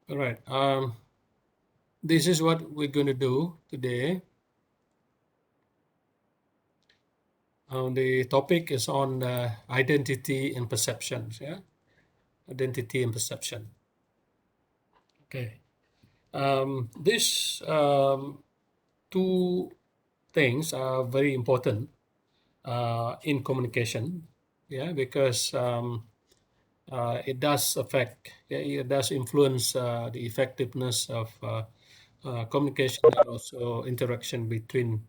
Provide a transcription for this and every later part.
All right. This is what we're going to do today. The topic is on identity and perceptions. Yeah, identity and perception. Okay. These two things are very important in communication. Yeah, because it does affect, yeah, it does influence the effectiveness of communication and also interaction between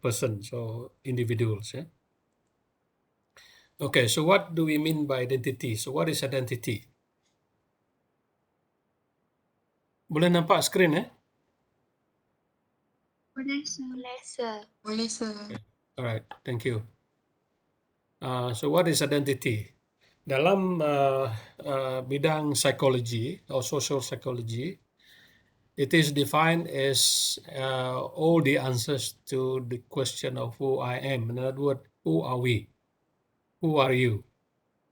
persons or individuals. Yeah. Okay, so what do we mean by identity? So what is identity? Boleh nampak skrin Boleh, sir. Boleh, sir. Boleh, sir. Okay. All right, thank you. So what is identity? Dalam bidang psychology or social psychology, it is defined as all the answers to the question of who I am. In other words, who are we? Who are you?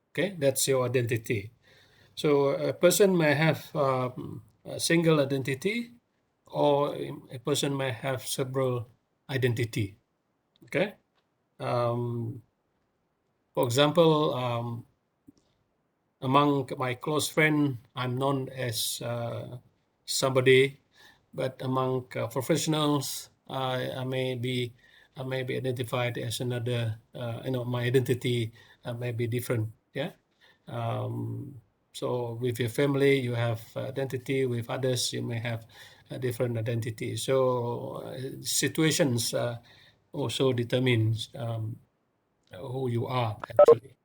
Okay, that's your identity. So a person may have a single identity, or a person may have several identity. Okay. Um, for example, among my close friend, I'm known as somebody, but among professionals, I may be identified as another. My identity may be different. Yeah. Um, so with your family, you have identity. With others, you may have a different identity. So situations also determines who you are actually.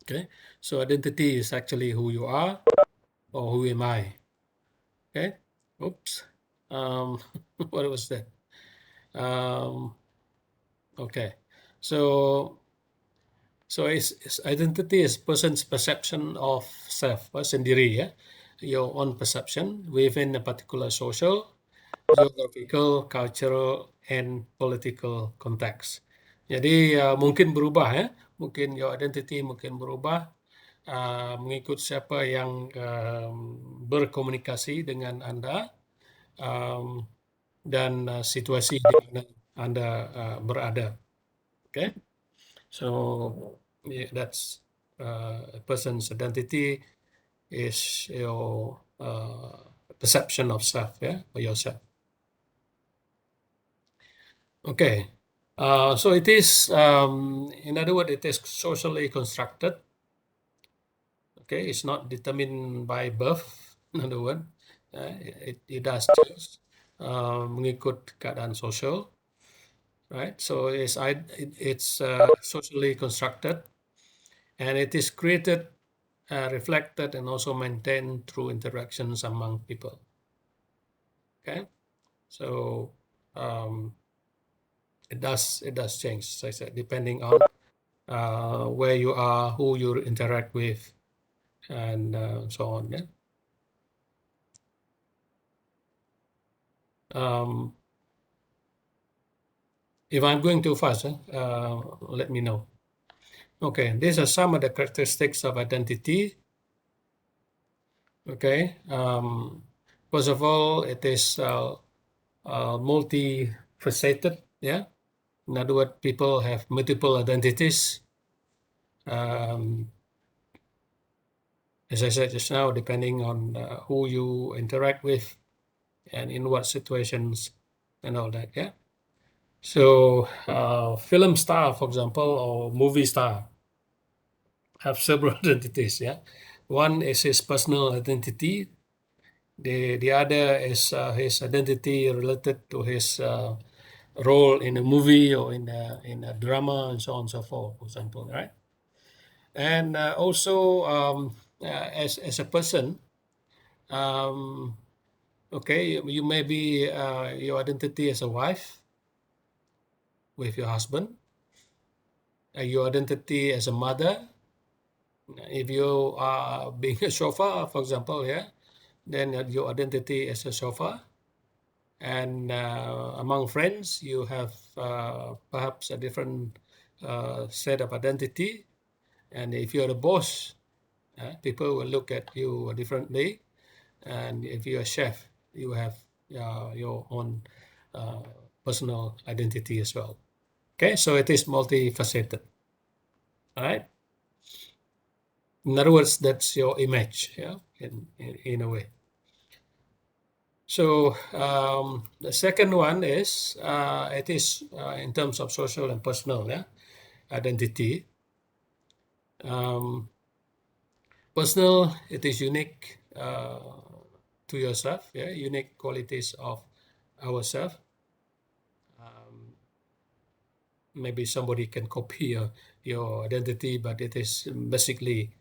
Okay, so identity is actually who you are or who am I. Okay, oops. Um, what was that? Um, okay, so identity is person's perception of self, sendiri ya, your own perception within a particular social, geographical, cultural, and political context. Jadi mungkin berubah ya, mungkin your identity mungkin berubah mengikut siapa yang berkomunikasi dengan Anda um, dan situasi di mana Anda berada. Okay, so yeah, that's a person's identity is your perception of self, yeah, or yourself. Okay, so it is, in other words, it is socially constructed. Okay, it's not determined by birth. In other words, it does change mengikut keadaan sosial, right? So it's socially constructed, and it is created, reflected, and also maintained through interactions among people. Okay, so um, it does change, as I said, depending on where you are, who you interact with, and so on. Yeah. If I'm going too fast, let me know. Okay, these are some of the characteristics of identity. Okay, first of all, it is multifaceted. Yeah, in other words, people have multiple identities. As I said just now, depending on who you interact with and in what situations and all that. Yeah. So, film star, for example, or movie star have several identities. Yeah, one is his personal identity. The other is his identity related to his role in a movie or in a drama and so on and so forth. For example, right? And also as a person, um, okay, you may be your identity as a wife with your husband, your identity as a mother. If you are being a chauffeur, for example, yeah, then your identity as a chauffeur. And among friends, you have perhaps a different set of identity. And if you're a boss, people will look at you differently. and if you're a chef, you have your own personal identity as well. Okay, so it is multifaceted. All right. In other words, that's your image, yeah, in a way. So the second one is it is in terms of social and personal, yeah, identity. Um, Personal, it is unique to yourself, yeah, unique qualities of ourselves. Um, Maybe somebody can copy your identity, but it is basically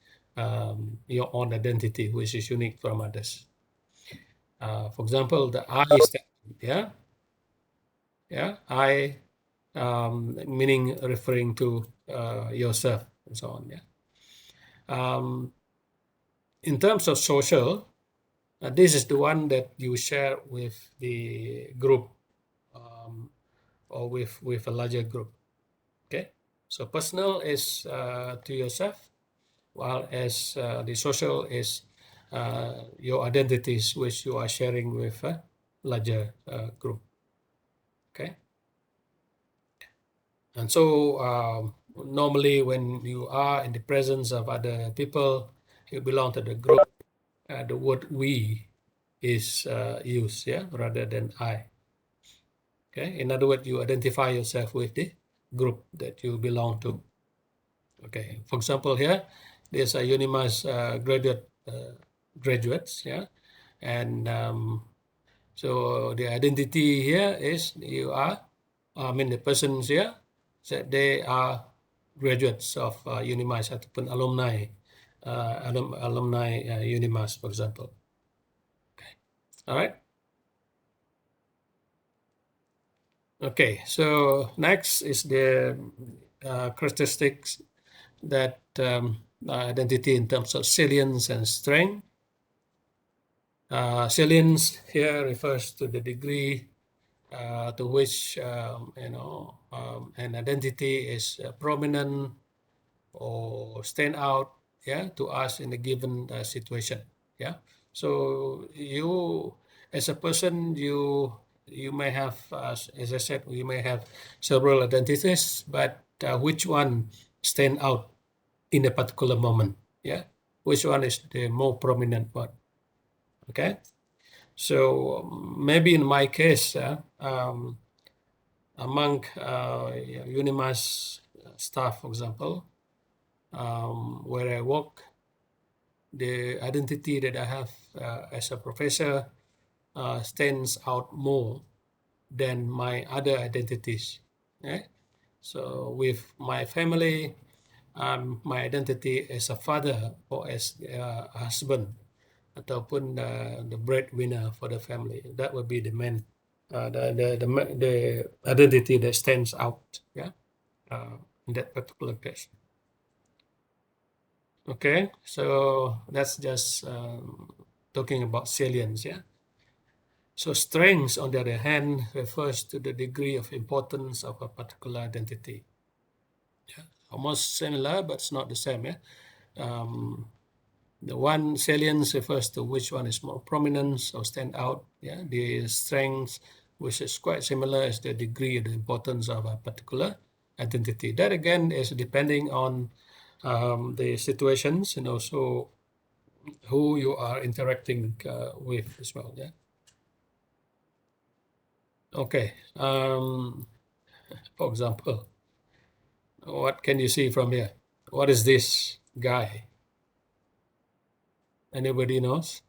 your own identity, which is unique from others. For example, the I statement, yeah, yeah, I, meaning referring to yourself and so on, yeah. Um, in terms of social, this is the one that you share with the group um, or with a larger group. Okay, so personal is to yourself, while as the social is your identities which you are sharing with a larger group. Okay, and so normally when you are in the presence of other people, you belong to the group. The word "we" is used, yeah, rather than "I." Okay, in other words, you identify yourself with the group that you belong to. Okay, for example, here there's a Unimas graduates, yeah, and so the identity here is you are, I mean the persons here, that they are graduates of Unimas ataupun alumni, alumni Unimas, for example. Okay, all right. Okay, so next is the characteristics that identity in terms of salience and strength. Salience here refers to the degree to which an identity is prominent or stand out, yeah, to us in a given situation, yeah. So you, as a person, you may have, as I said, you may have several identities, but which one stand out in a particular moment, yeah, which one is the more prominent one. Okay, so maybe in my case, among Unimas staff, for example, where I work, the identity that I have as a professor stands out more than my other identities. Okay? So with my family, my identity as a father or as a husband ataupun the breadwinner for the family. That would be the main, the identity that stands out. Yeah, in that particular case. Okay, so that's just talking about salience. Yeah. So strengths, on the other hand, refers to the degree of importance of a particular identity. Yeah, almost similar, but it's not the same. Yeah. Um, The one salience refers to which one is more prominent or stand out. Yeah, the strength, which is quite similar, is the degree of the importance of a particular identity. That again is depending on the situations and also who you are interacting with as well. Yeah. Okay. For example, what can you see from here? What is this guy? Anybody knows?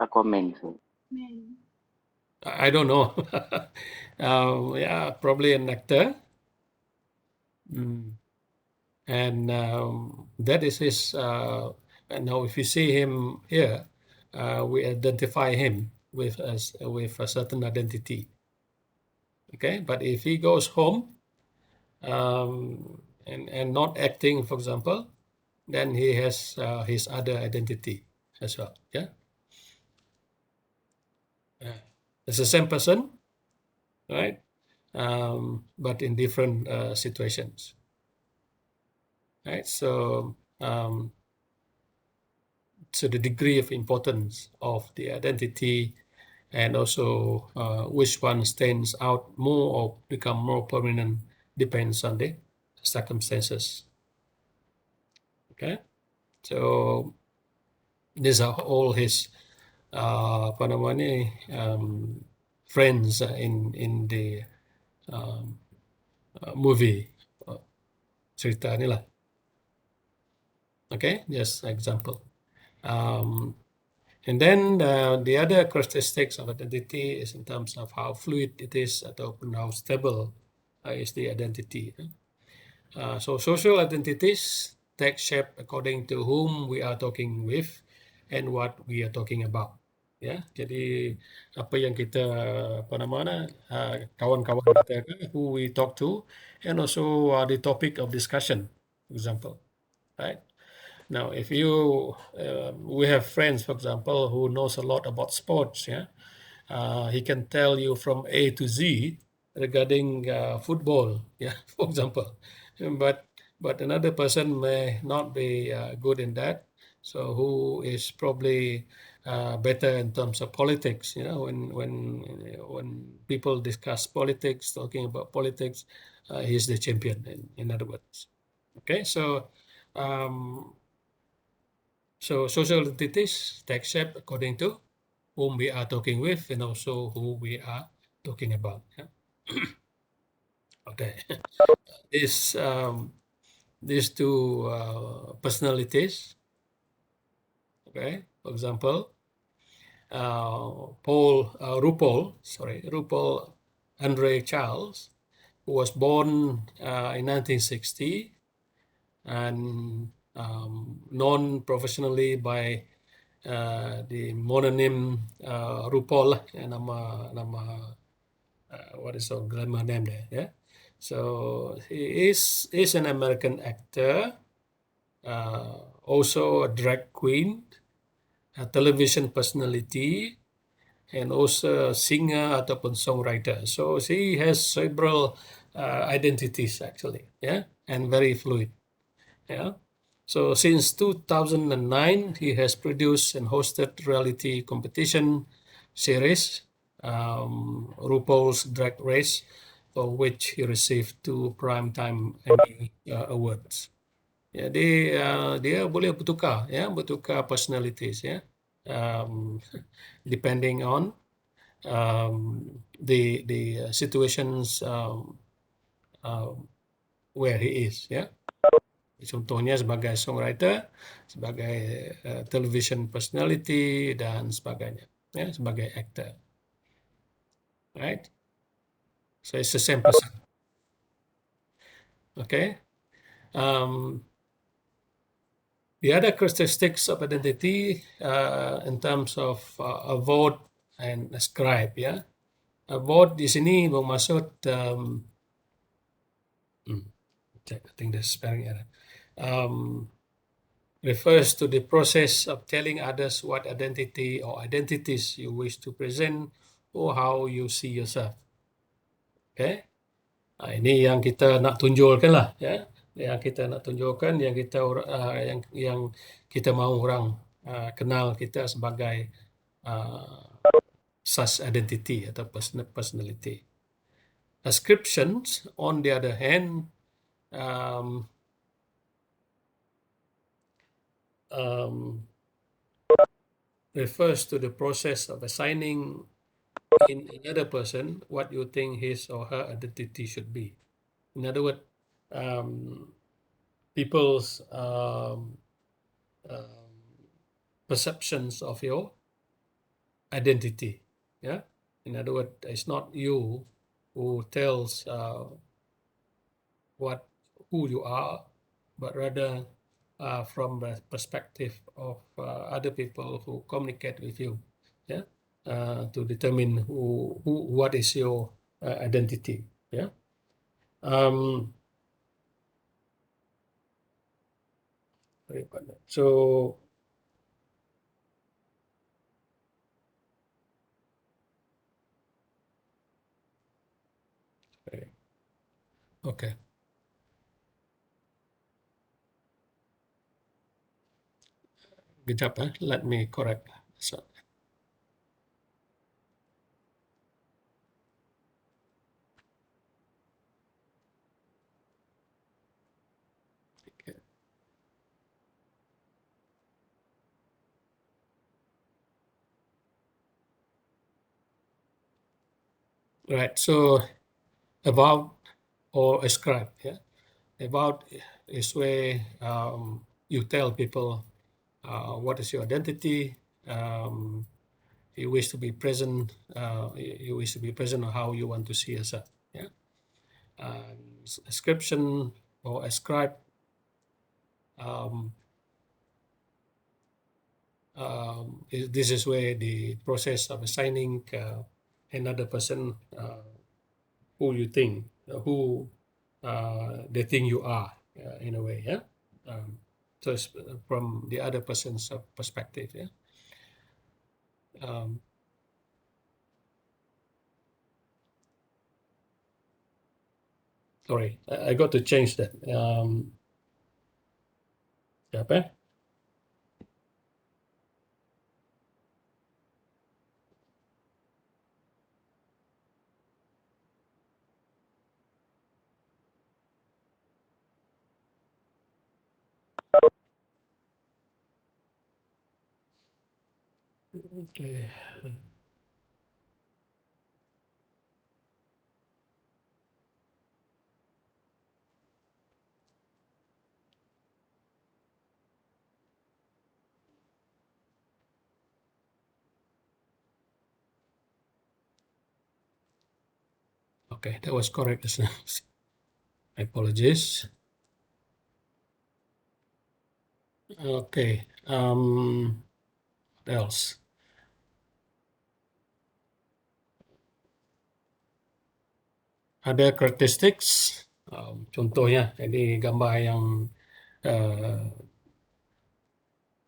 Aquaman, sir. I don't know. Yeah, probably an actor. Mm. And that is his. And now, if you see him here, we identify him with a certain identity. Okay, but if he goes home and not acting, for example, then he has his other identity as well. Yeah, it's the same person, right? But in different situations, right? So so the degree of importance of the identity, and also which one stands out more or become more prominent depends on the circumstances. Okay, so these are all his apa namanya friends in the um, movie cerita ni lah. Okay, just example. Um, and then the other characteristics of identity is in terms of how fluid it is ataupun how stable is the identity. So social identities take shape according to whom we are talking with and what we are talking about. Ya, jadi apa yang kita apa namanya kawan-kawan kita who we talk to, and also the topic of discussion, example, right? Now, if you we have friends, for example, who knows a lot about sports, yeah, he can tell you from A to Z regarding football, yeah, for example. But another person may not be good in that. So who is probably better in terms of politics? You know, when people discuss politics, talking about politics, he's the champion. In other words, okay. Um, so social identities take shape according to whom we are talking with and also who we are talking about. Yeah? Okay. This these two personalities. Okay. For example, RuPaul Andre Charles, who was born in 1960 and known professionally by the mononym RuPaul lah, nama nama what is the glamour name there? Yeah. So he is an American actor, also a drag queen, a television personality, and also a singer ataupun songwriter. So she has several identities actually, yeah, and very fluid. Yeah. So since 2009, he has produced and hosted reality competition series, RuPaul's Drag Race, for which he received 2 Primetime Emmy Awards. Ya, dia boleh bertukar, ya, bertukar personalities, ya, um, depending on the situations where he is, ya. Contohnya sebagai songwriter, sebagai television personality dan sebagainya, ya, sebagai actor, right? So it's the same person. Okay. Um, the other characteristics of identity in terms of avoid and ascribe, ya. Avoid di sini bermaksud I think the spelling error. Refers to the process of telling others what identity or identities you wish to present or how you see yourself. Okay, ini yang kita nak tunjulkan lah, ya. Yang kita nak tunjulkan, yang kita mahu orang kenal kita sebagai such identity atau personality. Ascriptions, on the other hand, um, um, refers to the process of assigning in another person what you think his or her identity should be. In other words, um, people's perceptions of your identity. Yeah. In other words, it's not you who tells what who you are, but rather from the perspective of other people who communicate with you. Yeah. To determine what is your identity. Yeah. So okay. Good job. Let me correct. So, okay. Right. So about or ascribe. Yeah. About is where you tell people what is your identity. Um, you wish to be present. You wish to be present or how you want to see yourself. Yeah. Ascription or ascribe. Um, this is where the process of assigning another person who you think, who they think you are, in a way, yeah. Um, so it's from the other person's perspective, yeah. Um, Sorry, I got to change that. Siapa? Okay. Okay, that was correct. I apologize. Okay. What else? Ada characteristics. Contohnya, ini gambar yang uh,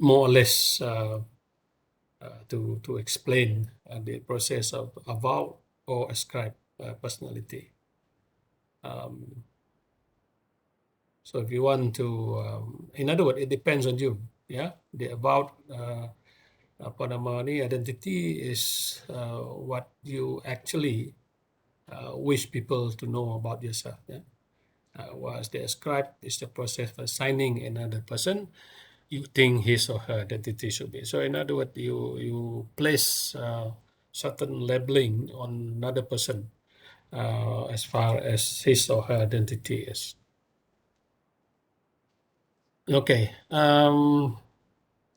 more or less to explain the process of avow or ascribe personality. Um, so if you want to, in other words, it depends on you. Yeah, the avowed apa nama ni identity is what you actually wish people to know about yourself. Yeah. Whereas the ascribe is the process of assigning another person you think his or her identity should be. So in other words, you place certain labeling on another person as far as his or her identity is. Okay.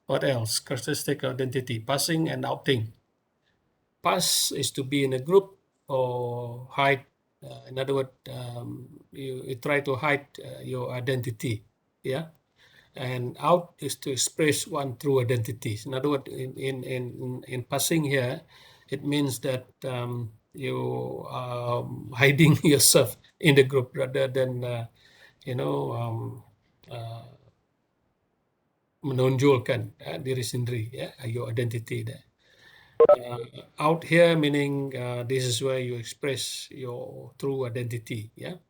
What else? Characteristic identity: passing and outing. Pass is to be in a group or hide. In other words, you try to hide your identity. Yeah. And out is to express one true identity. In other words, in passing here, it means that you hiding yourself in the group rather than you know uh, menonjolkan diri sendiri, ya, your identity there. Out here meaning this is where you express your true identity, yeah.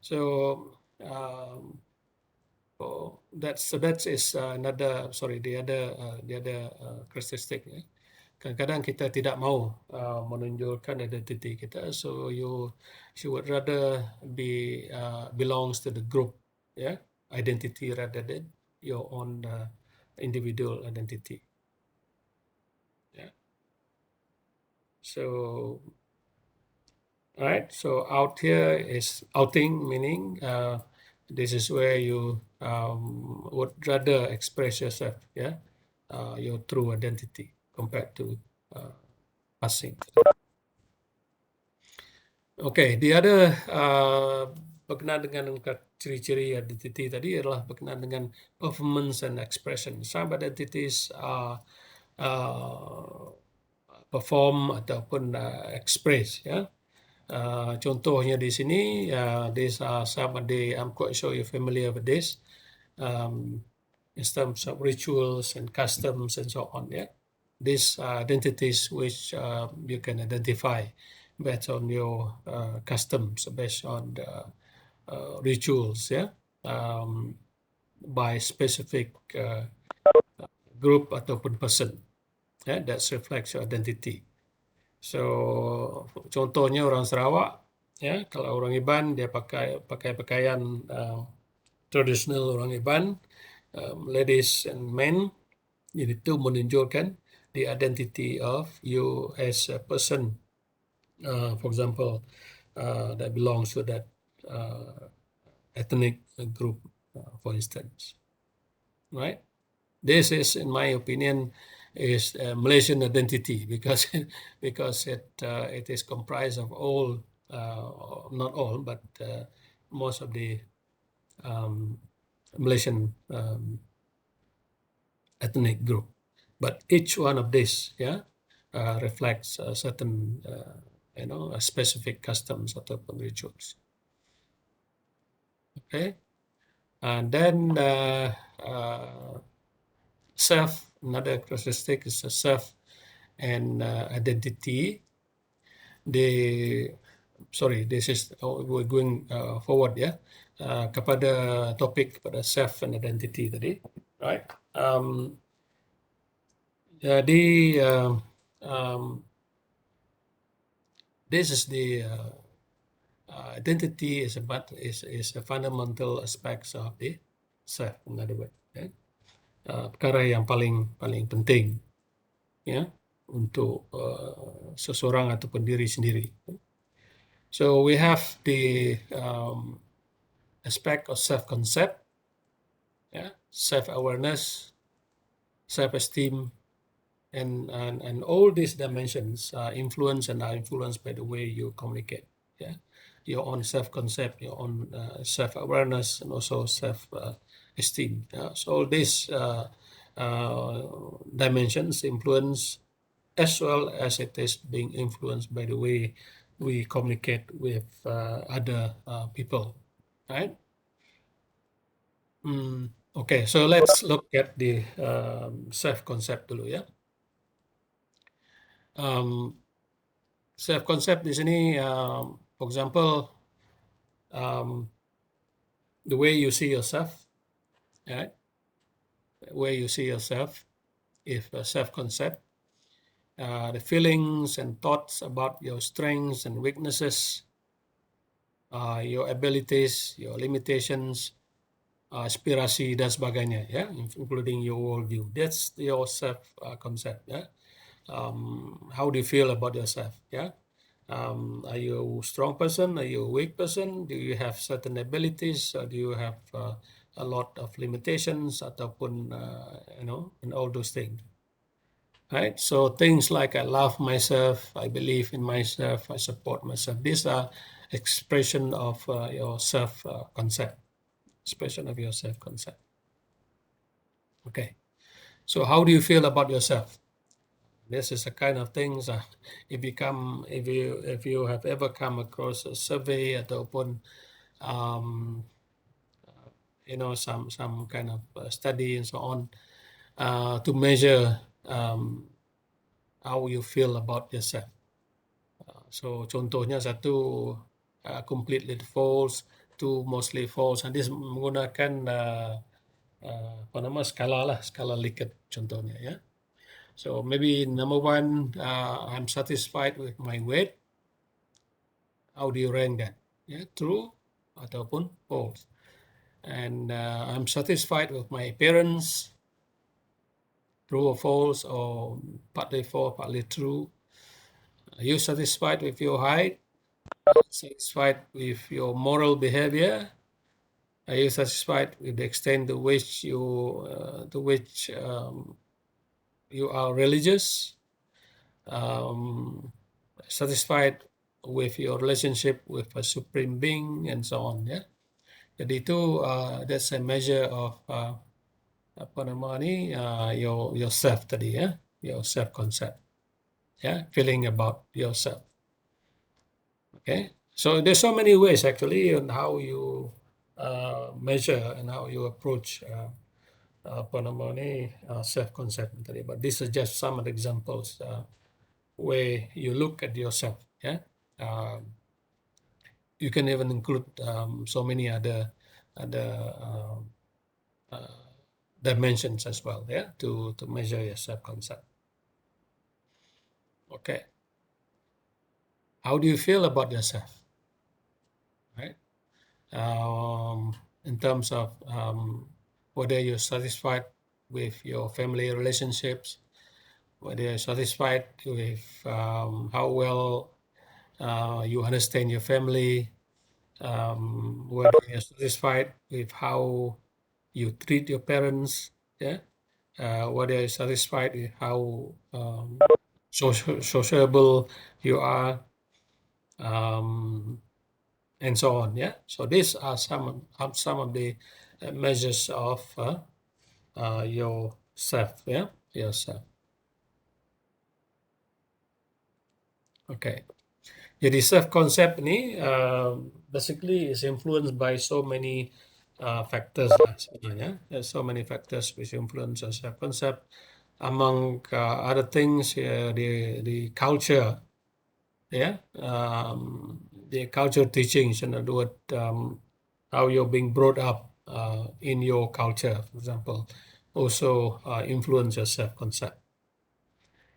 So that is another, sorry, the other characteristic. Ya. Kadang-kadang kita tidak mau menonjolkan identiti kita, so you would rather belongs to the group, yeah, identity rather than your own individual identity. Yeah. So, all right. So out here is outing, meaning this is where you would rather express yourself, yeah, your true identity compared to uh, passing. Okay, the other berkenaan dengan ciri-ciri identity tadi adalah berkenaan dengan performance and expression. Some identities are uh, perform ataupun express, ya. Contohnya di sini, these are some of the, I'm quite sure you're familiar with this, um, in terms of rituals and customs and so on. Yeah, these are identities which you can identify based on your customs, based on the rituals. Yeah, by specific group ataupun person, that reflects your identity. So contohnya orang Sarawak, kalau orang Iban dia pakai pakaian tradisional orang Iban, ladies and men, jadi itu menunjukkan the identity of you as a person. For example, that belongs to that ethnic group, for instance, right? This is, in my opinion, is Malaysian identity because because it is comprised of all, not all, but most of the Malaysian ethnic group. But each one of these, reflects a certain, a specific customs ataupun rituals. Okay, and then self. Another characteristic is a self and identity. This is we're going forward, kepada topik kepada self and identity tadi, right? Jadi this is the identity is a fundamental aspects of the self, in other words, perkara yang paling penting, untuk seseorang ataupun diri sendiri. So we have the aspect of self-concept, self-awareness, self-esteem, and all these dimensions are influenced and are influenced by the way you communicate. Your own self-concept, your own self-awareness, and also self-esteem. So all these dimensions influence, as well as it is being influenced by the way we communicate with other people, right? Okay, so let's look at the self-concept dulu, ya. Self-concept di sini, for example, the way you see yourself, right? The way you see yourself, if self-concept, the feelings and thoughts about your strengths and weaknesses, your abilities, your limitations, aspirasi dan sebagainya, including your worldview. That's your self-concept, how do you feel about yourself, are you a strong person? Are you a weak person? Do you have certain abilities? Or do you have a lot of limitations? Ataupun, and all those things. Right? So things like I love myself, I believe in myself, I support myself. These are expression of your self-concept. Expression of your self-concept. Okay. So how do you feel about yourself? This is the kind of things if you have ever come across a survey ataupun some kind of study and so on to measure how you feel about yourself. So contohnya satu completely false, two mostly false. And this menggunakan skala Likert contohnya, ya. So maybe number one, I'm satisfied with my weight. How do you rank that? True ataupun false. And I'm satisfied with my appearance. True or false, or partly false, partly true. Are you satisfied with your height? Are you satisfied with your moral behavior? Are you satisfied with the extent to which you are religious? Satisfied with your relationship with a supreme being, and so on, ya. Jadi itu that's a measure of yourself tadi, ya, your self concept, feeling about yourself. Okay, so there's so many ways actually on how you measure and how you approach self concept tadi. But this is just some of the examples where you look at yourself. You can even include so many other dimensions as well, yeah, to measure your self-concept. Okay. How do you feel about yourself, right? In terms of whether you're satisfied with your family relationships, whether you're satisfied with how well you understand your family, whether you're satisfied with how you treat your parents, yeah, whether you're satisfied with how sociable you are, um, and so on. Yeah. So these are some of the measures of yourself. Yeah, yourself. Okay. Jadi self concept ni basically is influenced by so many factors lah sebenarnya. There's so many factors which influence our self concept. Among other things, the culture, yeah, the culture teachings, in other words, how you're being brought up in your culture, for example, also influence your self concept.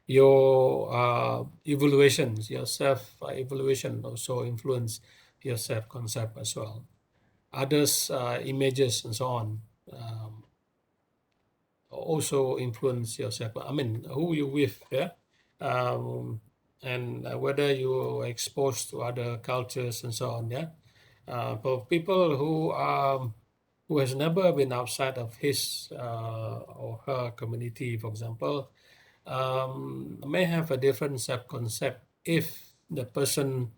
Your evaluations, your self evaluation also influence your self concept as well. Others, images and so on, also influence yourself. I mean, who you with, yeah, and whether you are exposed to other cultures and so on, yeah. For people who has never been outside of his or her community, for example, may have a different self-concept if the person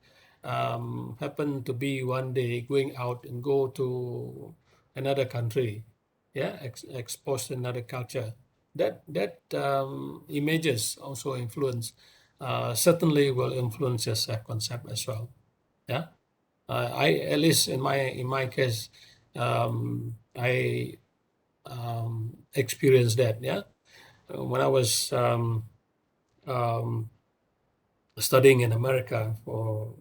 happen to be one day going out and go to another country, yeah, exposed to another culture. That images also influence, certainly will influence your self-concept as well. Yeah, I at least in my case, I experienced that. Yeah, when I was um, studying in America for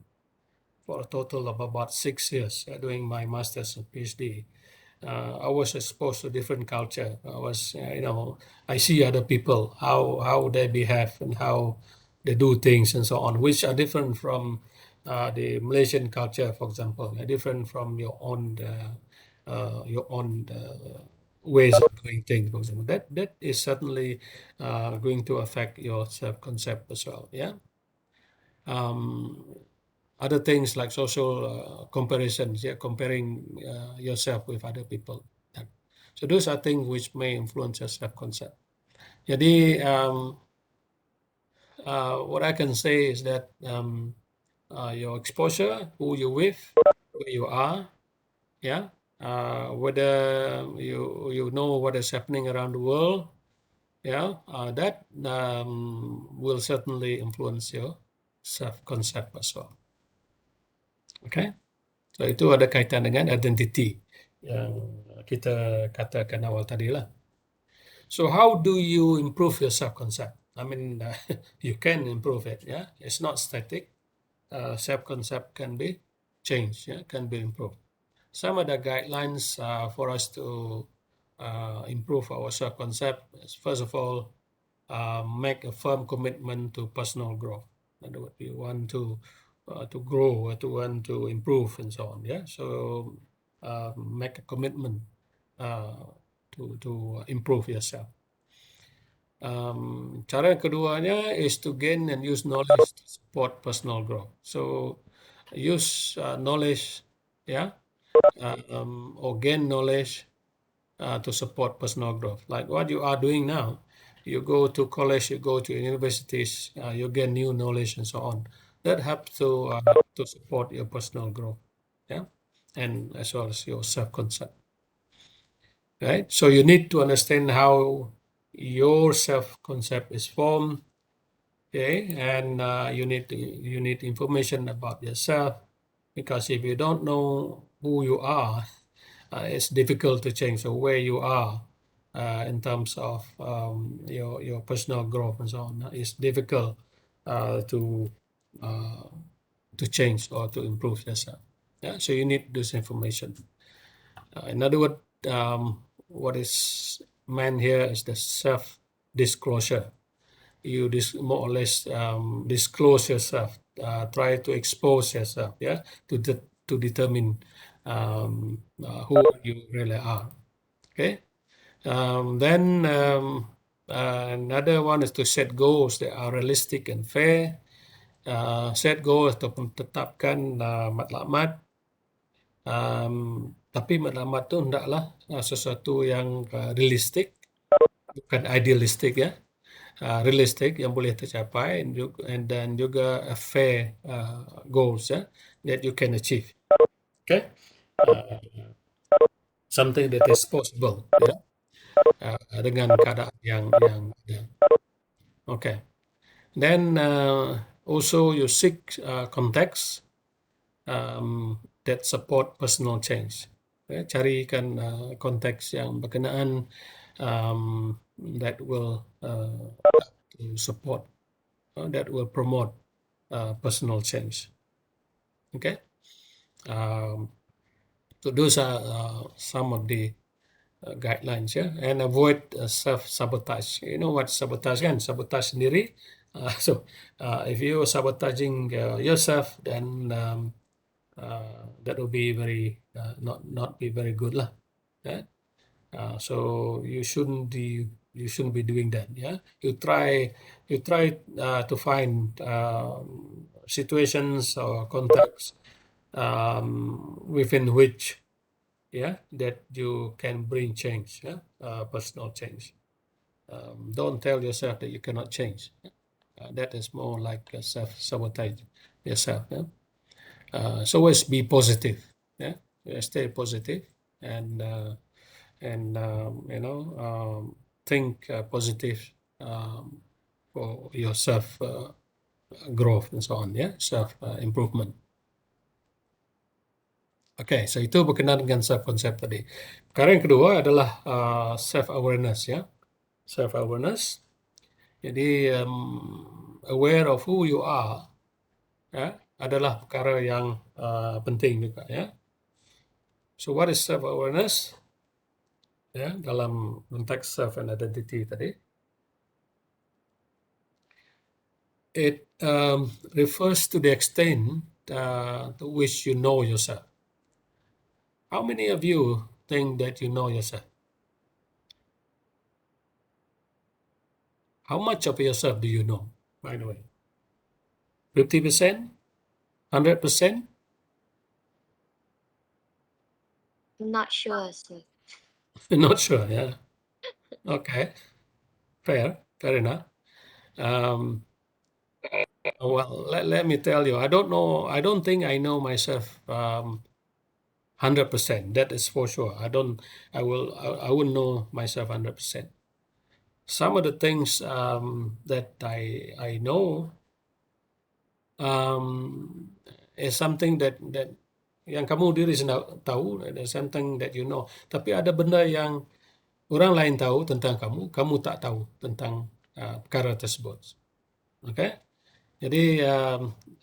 a total of about 6 years, doing my master's and PhD. I was exposed to different culture. I see other people, how they behave and how they do things and so on, which are different from the Malaysian culture, for example, different from your own ways of doing things, for example. That is certainly going to affect your self concept as well. Yeah. Um, Other things like social comparisons, yeah, comparing yourself with other people. Yeah. So those are things which may influence your self-concept. Jadi what I can say is that your exposure, who you with, where you are, yeah, whether you know what is happening around the world, yeah, that will certainly influence your self-concept as well. Okay. So itu ada kaitan dengan identity yang kita katakan awal tadi lah. So how do you improve your self-concept? I mean, you can improve it. Yeah, it's not static. Self-concept can be changed. Yeah, can be improved. Some of the guidelines for us to improve our self-concept is, first of all, make a firm commitment to personal growth. In other words, you want to grow, or to want to improve, and so on. Yeah, so make a commitment uh, to improve yourself. Cara yang keduanya is to gain and use knowledge to support personal growth. So use knowledge, yeah, or gain knowledge to support personal growth. Like what you are doing now, you go to college, you go to universities, you gain new knowledge and so on. That helps to support your personal growth, yeah, and as well as your self-concept, right? So you need to understand how your self-concept is formed, okay, and you need information about yourself, because if you don't know who you are, it's difficult to change. So where you are in terms of your personal growth and so on, it's difficult to uh, to change or to improve yourself. Yeah, so you need this information. In other words, what is meant here is the self-disclosure. You more or less disclose yourself, try to expose yourself, yeah, to determine who you really are. Okay. Then another one is to set goals that are realistic and fair. Set goals ataupun tetapkan matlamat. Tapi matlamat tu hendaklah sesuatu yang realistik, bukan idealistik ya. Realistic yang boleh tercapai, dan juga fair goals ya, that you can achieve. Okay, uh, something that is possible ya, dengan keadaan yang ada. Okay, then also you seek context that support personal change. Okay? Carikan konteks yang berkenaan that will to support, that will promote personal change. Okay, so those are some of the guidelines ya, and avoid self sabotage. You know what sabotage kan? Sabotage sendiri. So if you sabotaging yourself, then that will be very not be very good lah. Yeah? So you shouldn't be doing that. Yeah, you try to find situations or contexts within which, yeah, that you can bring change, yeah, personal change. Don't tell yourself that you cannot change. That is more like self-sabotage yourself. Yeah? So always be positive. Yeah, stay positive, and think positive for yourself growth and so on. Yeah, self improvement. Okay, so itu berkenaan dengan self concept tadi. Sekarang yang kedua adalah self awareness ya. Self awareness. Jadi aware of who you are ya, adalah perkara yang penting juga ya. So what is self awareness? Ya, dalam konteks self and identity tadi. It refers to the extent to which you know yourself. How many of you think that you know yourself? How much of yourself do you know, by the way? 50%? 100%? Not sure, sir. Not sure, yeah. Okay, fair enough. Well, let me tell you, I don't know, I don't think I know myself 100%. That is for sure. I wouldn't know myself 100%. Some of the things that I know is something that yang kamu diri sendiri tahu, ada something that you know. Tapi ada benda yang orang lain tahu tentang kamu tak tahu tentang perkara tersebut. Okay? Jadi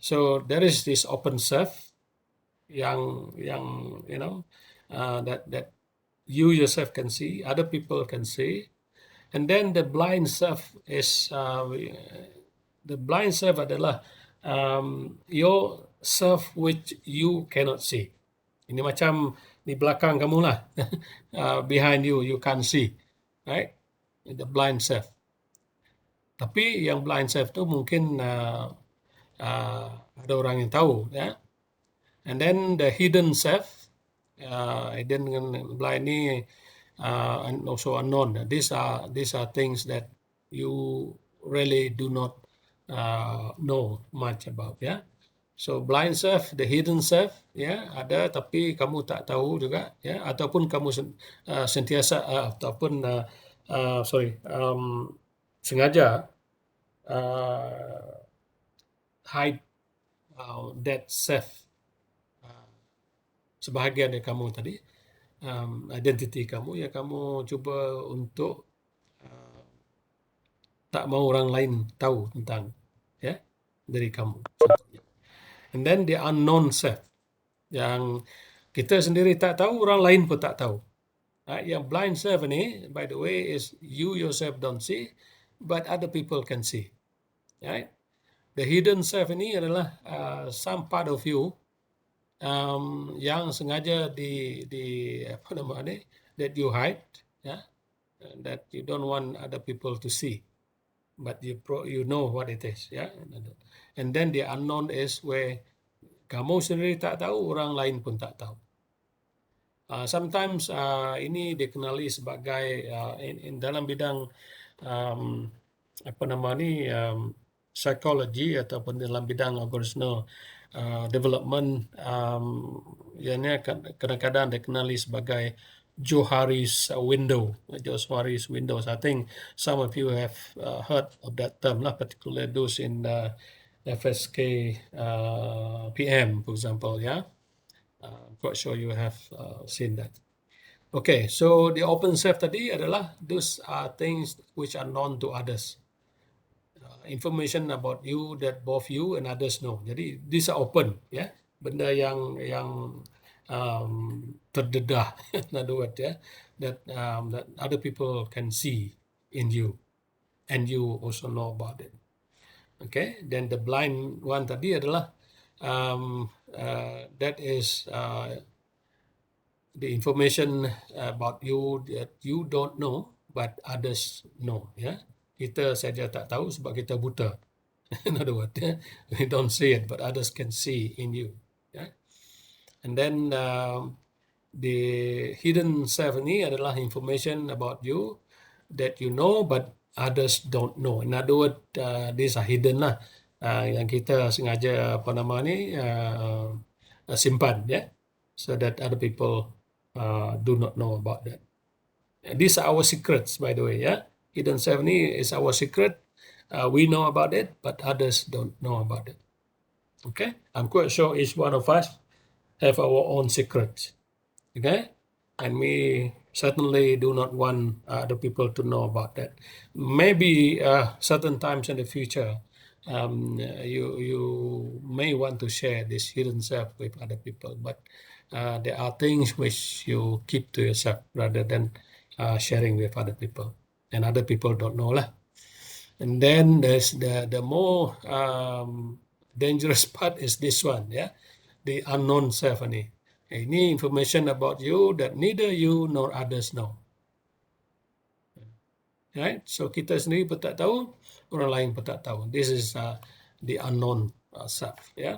so there is this open self yang you know that you yourself can see, other people can see, and then the blind self is the blind self adalah your self which you cannot see. Ini macam di belakang kamu lah, behind you can't see, right? The blind self. Tapi yang blind self tu mungkin ada orang yang tahu, ya. And then the hidden self, hidden dengan blind ni, and also unknown. These are things that you really do not know much about, ya. So blind self, the hidden self, ya, ada tapi kamu tak tahu juga, ya, ataupun kamu sentiasa ataupun sengaja hide that self, sebahagian dari kamu tadi, identity kamu, ya, kamu cuba untuk tak mau orang lain tahu tentang, ya, diri kamu, contohnya. And then the unknown self, yang kita sendiri tak tahu, orang lain pun tak tahu. Yang blind self ini, by the way, is you yourself don't see, but other people can see. Right? The hidden self ini adalah some part of you yang sengaja di apa namanya that you hide, ya, that you don't want other people to see, but you know what it is, ya. And then the unknown is where kamu sendiri tak tahu, orang lain pun tak tahu. Sometimes ini dikenali sebagai in dalam bidang apa nama ni psychology ataupun dalam bidang organizational development, ianya kadang-kadang dikenali sebagai Johari's window. Johari's windows. I think some of you have heard of that term, lah, particularly those in FSK PM, for example. Yeah, I'm quite sure you have seen that. Okay, so the open self tadi adalah those are things which are known to others. Information about you that both you and others know. Jadi these are open, ya. Benda yang terdedah, in other words, ya, that other people can see in you, and you also know about it. Okay, then the blind one tadi adalah that is the information about you that you don't know but others know, ya. Kita saja tak tahu sebab kita buta. In other words, yeah, we don't see it, but others can see in you. Yeah? And then the hidden self ini adalah information about you that you know, but others don't know. In other words, these are hidden lah. Yang kita sengaja apa nama ni simpan, ya, so that other people do not know about that. And these are our secrets, by the way. Yeah, hidden self ini is our secret. We know about it, but others don't know about it. Okay, I'm quite sure each one of us have our own secrets. Okay, and we certainly do not want other people to know about that. Maybe certain times in the future, you may want to share this hidden self with other people, but there are things which you keep to yourself rather than sharing with other people, and other people don't know lah. And then there's the more dangerous part is this one, yeah, the unknown self ini. Ini information about you that neither you nor others know. Right? So kita sendiri pun tak tahu, orang lain pun tak tahu. This is the unknown self. Yeah.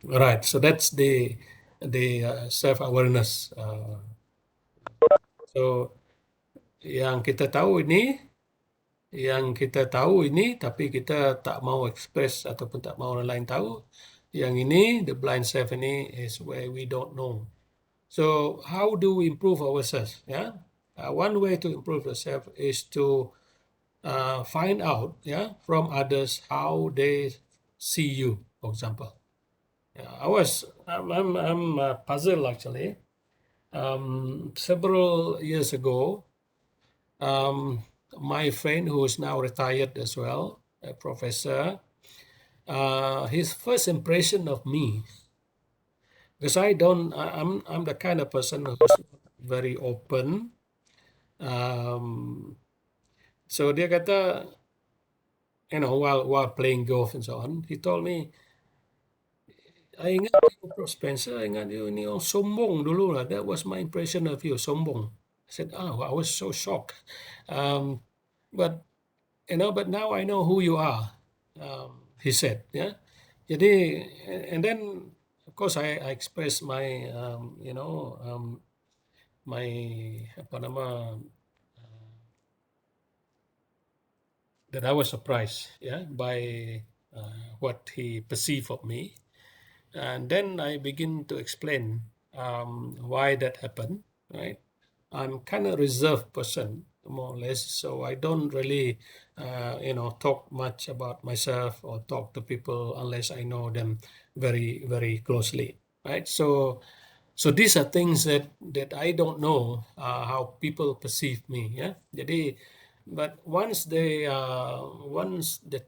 Right. So that's the self awareness. So yang kita tahu ini, tapi kita tak mau express ataupun tak mau orang lain tahu. Yang ini, the blind self ini is where we don't know. So how do we improve ourselves? Yeah, one way to improve yourself is to find out, yeah, from others how they see you. For example, I'm puzzled actually. Several years ago, my friend who is now retired as well, a professor, his first impression of me, because I'm the kind of person who's very open. So dia kata, while playing golf and so on, he told me, I ingat you, Prof. Spencer, I ingat you ni orang sombong dulu lah. That was my impression of you, sombong. I said, I was so shocked. But now I know who you are, he said, yeah. Jadi, and then, of course, I expressed my, my, apa nama, that I was surprised, yeah, by what he perceived of me. And then I begin to explain why that happened, right? I'm kind of reserved person, more or less, so I don't really, talk much about myself or talk to people unless I know them very, very closely, right? So these are things that I don't know how people perceive me, yeah. Jadi, but once they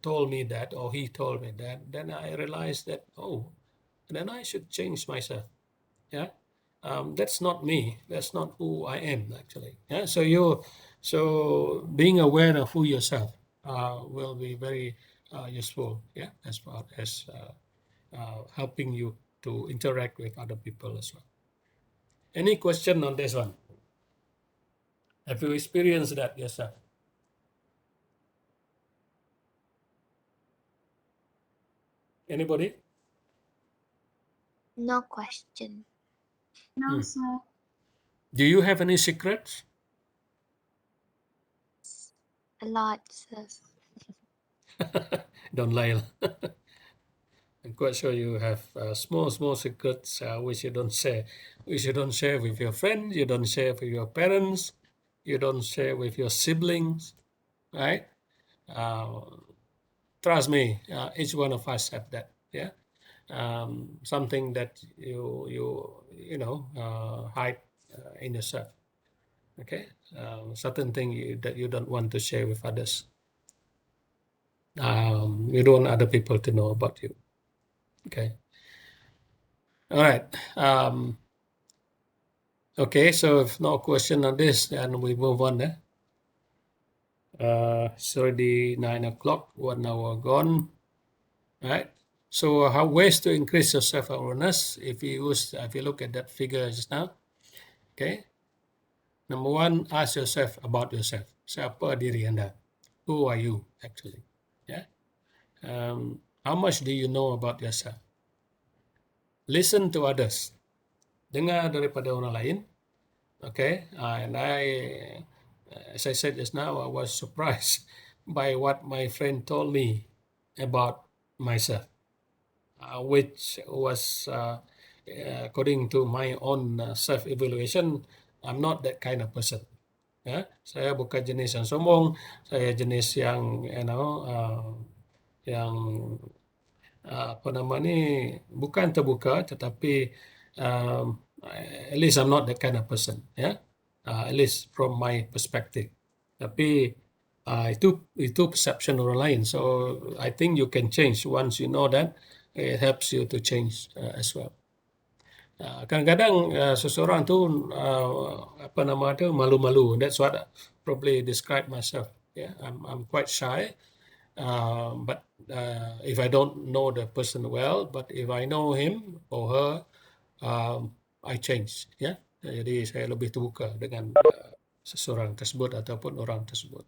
told me that, or he told me that, then I realized that, then I should change myself. Yeah. that's not me. That's not who I am actually. Yeah. So being aware of who yourself will be very useful. Yeah, as far as helping you to interact with other people as well. Any question on this one? Have you experienced that yourself? Anybody? No question. No, sir. Do you have any secrets? A lot, sir. Don't lie. I'm quite sure you have small secrets which you don't share. Which you don't share with your friends. You don't share with your parents. You don't share with your siblings, right? Uh, Trust me, each one of us have that. Yeah, something that you hide in yourself. Okay, certain thing that you don't want to share with others. You don't want other people to know about you. Okay. All right. Okay. So if no question on this, then we move on. It's already 9 o'clock. 1 hour gone. Right. So how ways to increase your self-awareness? If you look at that figure just now, okay. Number one, ask yourself about yourself. Siapa diri Anda? Who are you actually? Yeah. How much do you know about yourself? Listen to others. Dengar daripada orang lain. Okay. And as I said just now, I was surprised by what my friend told me about myself. Which was, according to my own self-evaluation, I'm not that kind of person. Ya, saya bukan jenis yang sombong, saya jenis yang, yang apa nama ni, bukan terbuka, tetapi at least I'm not that kind of person. Ya, at least from my perspective. Tapi itu perception orang lain. So I think you can change once you know that. It helps you to change as well. Kadang-kadang seseorang tu apa nama tu malu-malu. That's what I probably describe myself. Yeah, I'm quite shy. But if I don't know the person well, but if I know him or her, I change. Yeah, jadi saya lebih terbuka dengan seseorang tersebut ataupun orang tersebut.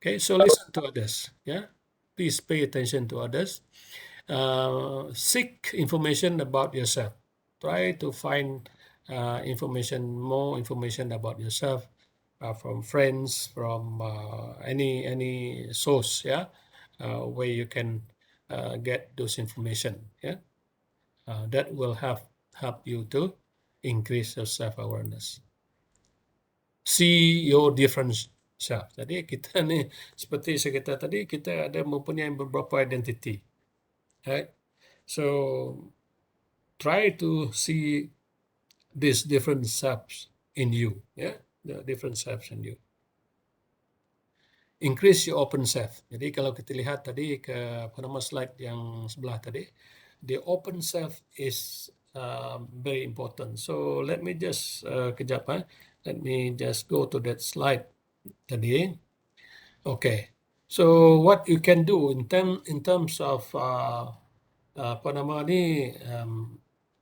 Okay, so listen to others. Yeah, please pay attention to others. Seek information about yourself. Try to find more information about yourself from friends, from any source, yeah, where you can get those information. Yeah, that will help you to increase your self-awareness. See your different self. Jadi kita ni seperti saya kata tadi, kita ada mempunyai beberapa identity. Right? So try to see these different selves in you. Yeah, the different selves in you. Increase your open self. Jadi kalau kita lihat tadi pada nama slide yang sebelah tadi, the open self is very important. So let me just kejap. Let me just go to that slide tadi. Okay. So what you can do in terms of apa nama ni,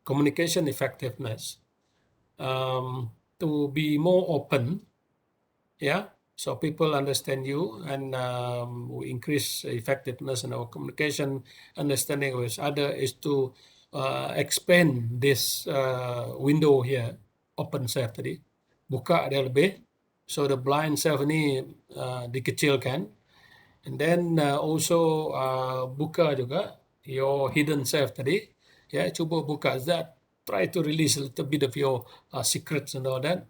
communication effectiveness, to be more open, yeah, so people understand you, and we increase effectiveness in our communication, understanding with other, is to expand this window here, open self tadi, buka dia lebih, so the blind self ni dikecilkan. And then also buka juga your hidden self tadi. Ya, cuba buka that. Try to release a little bit of your secrets and all that.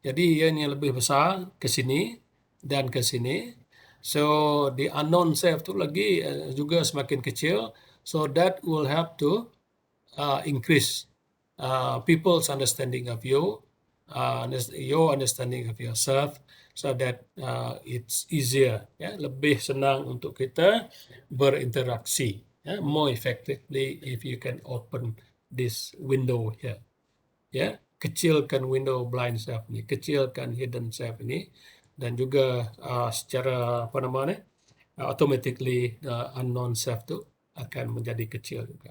Jadi yang lebih besar ke sini dan ke sini. So the unknown self tu lagi juga semakin kecil. So that will help to increase people's understanding of you, your understanding of yourself, so that it's easier, ya, lebih senang untuk kita berinteraksi, ya, more effectively if you can open this window here. ya, kecilkan window blind self ini, kecilkan hidden self ini, dan juga secara apa namanya, automatically unknown self tu akan menjadi kecil juga.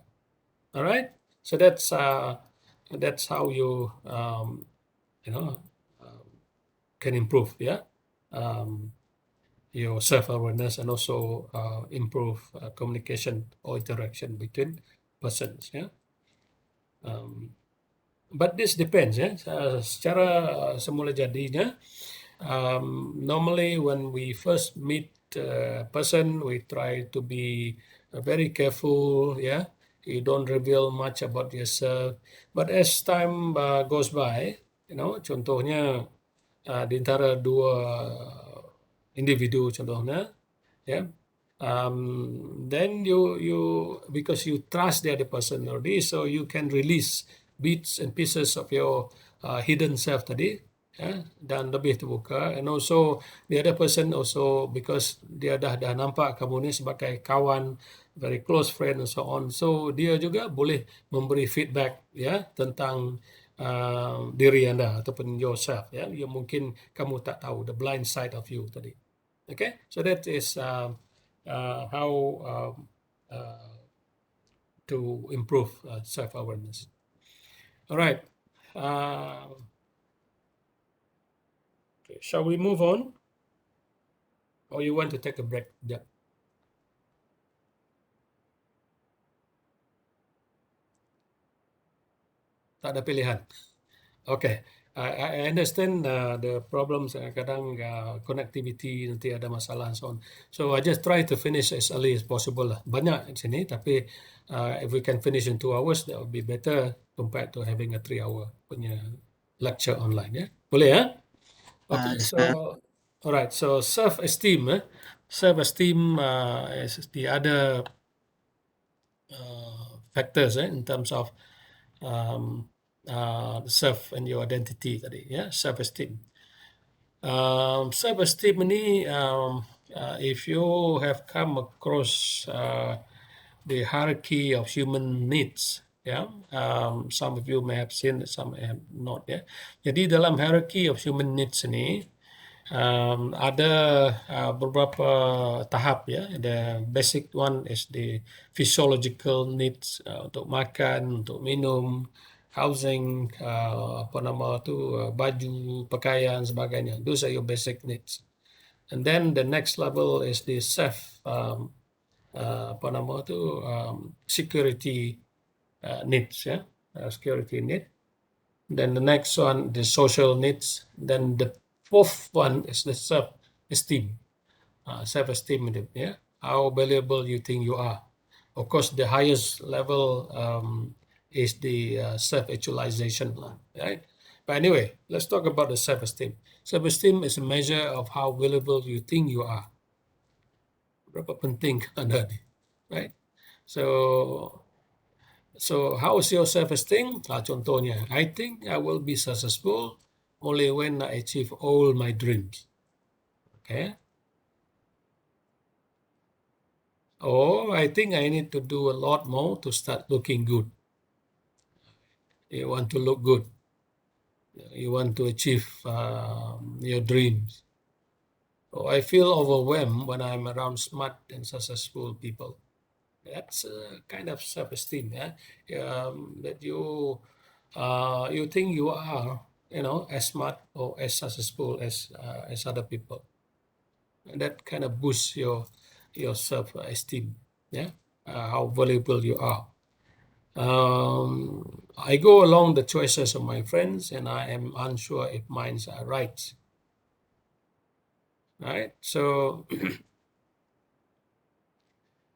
Alright, so that's how you can improve, yeah, your self-awareness, and also improve communication or interaction between persons, yeah. But this depends, ya. Secara semula jadinya, normally when we first meet a person, we try to be very careful, ya. You don't reveal much about yourself. But as time goes by, contohnya di antara dua individu contohnya, ya, then you because you trust the other person already, so you can release bits and pieces of your hidden self tadi, ya, dan lebih terbuka, and also the other person also because dia dah nampak kamu ni sebagai kawan, very close friend and so on, so dia juga boleh memberi feedback, ya, tentang diri anda ataupun yourself, ya, yang mungkin kamu tak tahu, the blind side of you tadi. Okay, so that is how to improve self-awareness. All right. Okay. Shall we move on? Or you want to take a break? Yeah. Tak ada pilihan. Okay. I understand the problems, kadang connectivity nanti ada masalah and so on. So I just try to finish as early as possible lah. Banyak di sini, tapi if we can finish in 2 hours, that would be better compared to having a 3-hour punya lecture online. Ya, boleh ya? Okay. So alright. So self-esteem, self-esteem is the other factors in terms of self and your identity tadi, ya, self-esteem. Self-esteem ini, if you have come across the hierarchy of human needs, ya, some of you may have seen, some have not, ya. Jadi dalam hierarchy of human needs ini ada beberapa tahap, ya. The basic one is the physiological needs, untuk makan, untuk minum, housing, apa nama tu, baju, pakaian, sebagainya. Those are your basic needs. And then the next level is the self, apa nama tu, security needs, ya, security need. Then the next one, the social needs. Then the fourth one is the self-esteem. Self-esteem, yeah, how valuable you think you are. Of course, the highest level is the self-actualization, right? But anyway, let's talk about the self-esteem. Self-esteem is a measure of how valuable you think you are. Berapa penting Anda ni, right? So how is your self-esteem? Contohnya, I think I will be successful only when I achieve all my dreams. Okay. Or I think I need to do a lot more to start looking good. You want to look good. You want to achieve your dreams. Or I feel overwhelmed when I'm around smart and successful people. That's a kind of self-esteem, yeah? That you think you are, as smart or as successful as other people. And that kind of boosts your self-esteem, yeah? How valuable you are. I go along the choices of my friends, and I am unsure if mine are right. Right? So,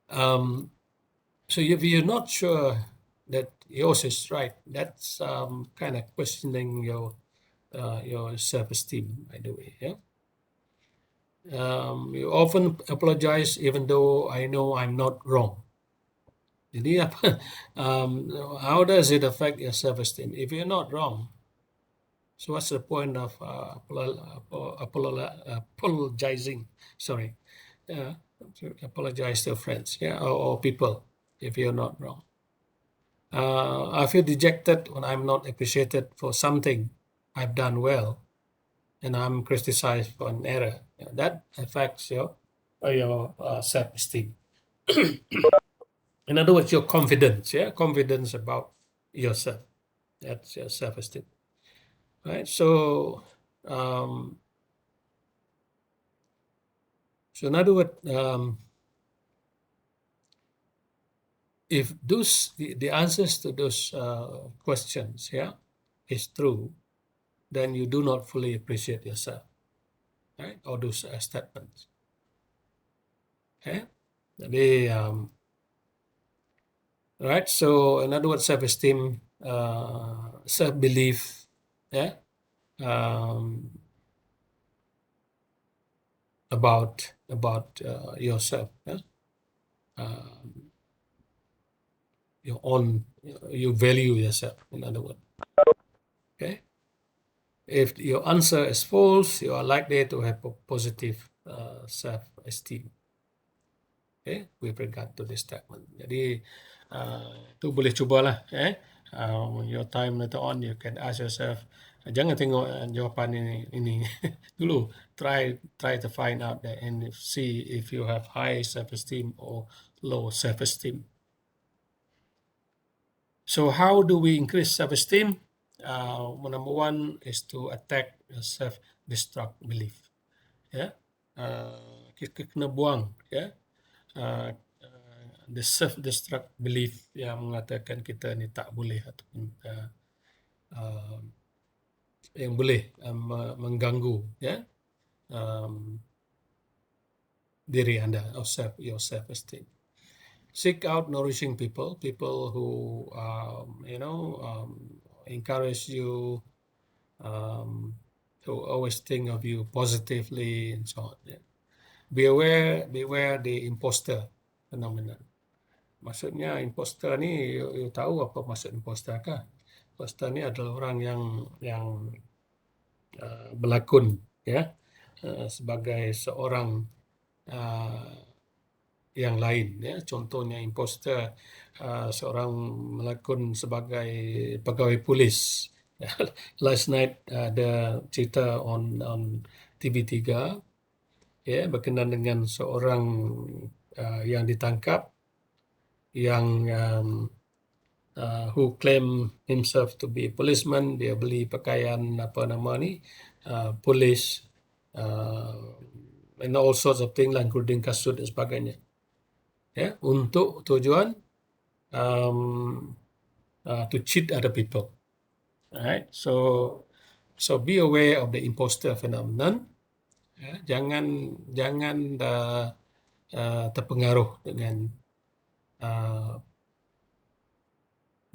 so if you're not sure that yours is right, that's kind of questioning your self-esteem, by the way. Yeah. You often apologize even though I know I'm not wrong. Jadi apa? How does it affect your self-esteem? If you're not wrong, so what's the point of apologizing? Sorry, to apologize to friends, yeah, or people if you're not wrong. I feel dejected when I'm not appreciated for something I've done well, and I'm criticized for an error. That affects your self-esteem. In other words, your confidence, confidence about yourself. That's your self-esteem, right? Um, so in other words, if the answers to those questions, is true, then you do not fully appreciate yourself, right? Or those statements. Okay? Jadi, right. So in other words, self-esteem, self-belief, um, about yourself, your own, you value yourself. In other words, okay. If your answer is false, you are likely to have a positive self-esteem. Okay, with regard to this statement. Jadi tu boleh cubalah. Your time later on, you can ask yourself. Jangan tengok jawapan ini dulu. Try to find out that and see if you have high self-esteem or low self-esteem. So how do we increase self-esteem? Number one is to attack your self-destruct belief. Kita kena buang uh, the self-destruct belief yang mengatakan kita ni tak boleh ataupun yang boleh mengganggu diri anda or your self-esteem. Seek out nourishing people who encourage you, who always think of you positively and so on. Beware the imposter phenomenon. Maksudnya imposter ni, you tahu apa maksud imposter kah? Imposter ni adalah orang yang berlakon sebagai seorang yang lain. Contohnya imposter seorang melakon sebagai pegawai polis. Last night ada cerita on TV3 berkenaan dengan seorang yang ditangkap yang who claim himself to be a policeman. Dia beli pakaian polis and all sorts of things, including kasut dan sebagainya, untuk tujuan to cheat other people. Alright, so be aware of the imposter phenomenon. Jangan terpengaruh dengan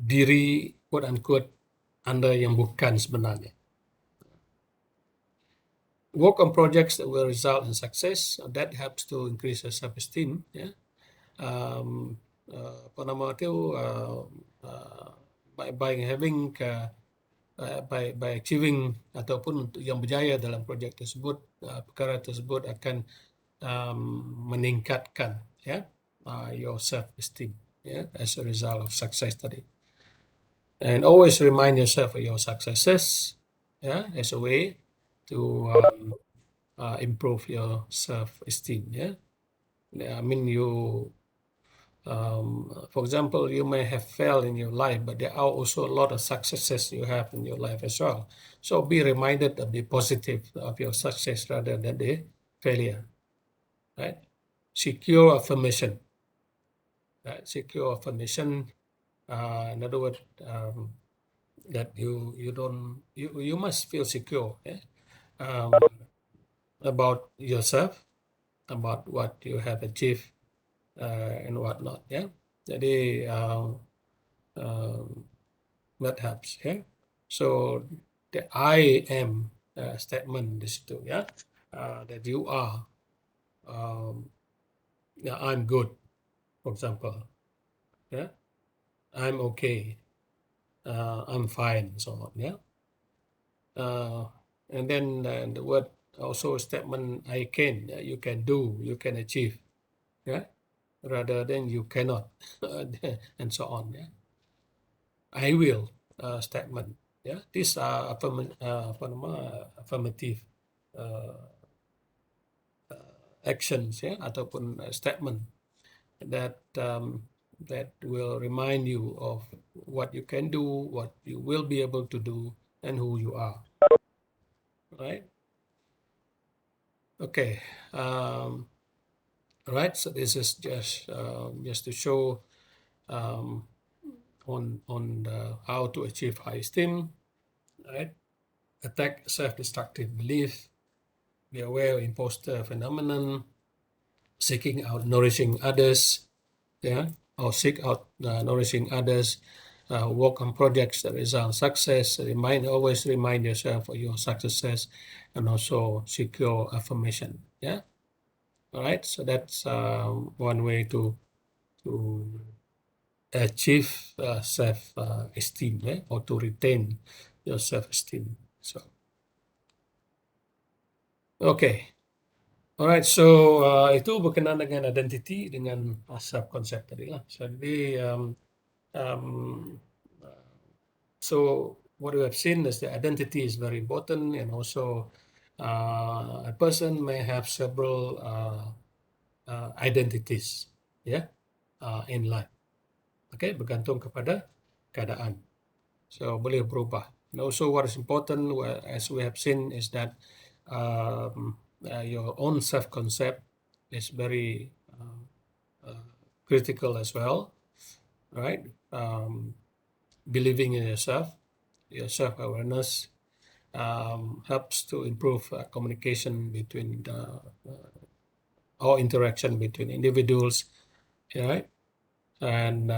diri quote unquote Anda yang bukan sebenarnya. Work on projects that will result in success. That helps to increase your self-esteem. By having by achieving ataupun untuk yang berjaya dalam projek tersebut, perkara tersebut akan meningkatkan your self-esteem as a result of success tadi. And always remind yourself of your successes as a way to improve your self-esteem. I mean, for example, you may have failed in your life, but there are also a lot of successes you have in your life as well. So be reminded of the positive of your success rather than the failure. Right? Secure affirmation. Right? Secure affirmation. In other words, that you must feel secure about yourself, about what you have achieved and whatnot. Jadi that helps. So the I am statement di situ that you are I'm good, for example. I'm okay. I'm fine, so on. And then the word also statement I can, you can do, you can achieve, rather than you cannot, and so on. I will statement. Ya, these are affirmative actions ya ataupun statement that that will remind you of what you can do, what you will be able to do, and who you are. Right? Okay. Right. So this is just to show on how to achieve high esteem. Right. Attack self-destructive belief. Be aware of imposter phenomenon. Seeking out nourishing others. Yeah. Or seek out nourishing others. Work on projects that result success. Always remind yourself of your successes, and also secure affirmation. Yeah. All right. So that's one way to achieve self esteem, or to retain your self esteem. So okay. Alright, so itu berkenaan dengan identity dengan self concept tadi lah. So jadi um, so what we have seen is the identity is very important, and also a person may have several identities, yeah, in life. Okay, bergantung kepada keadaan. So boleh berubah. And also what is important, as we have seen, is that your own self-concept is very critical as well, right? Believing in yourself, your self-awareness helps to improve communication between or interaction between individuals, right? And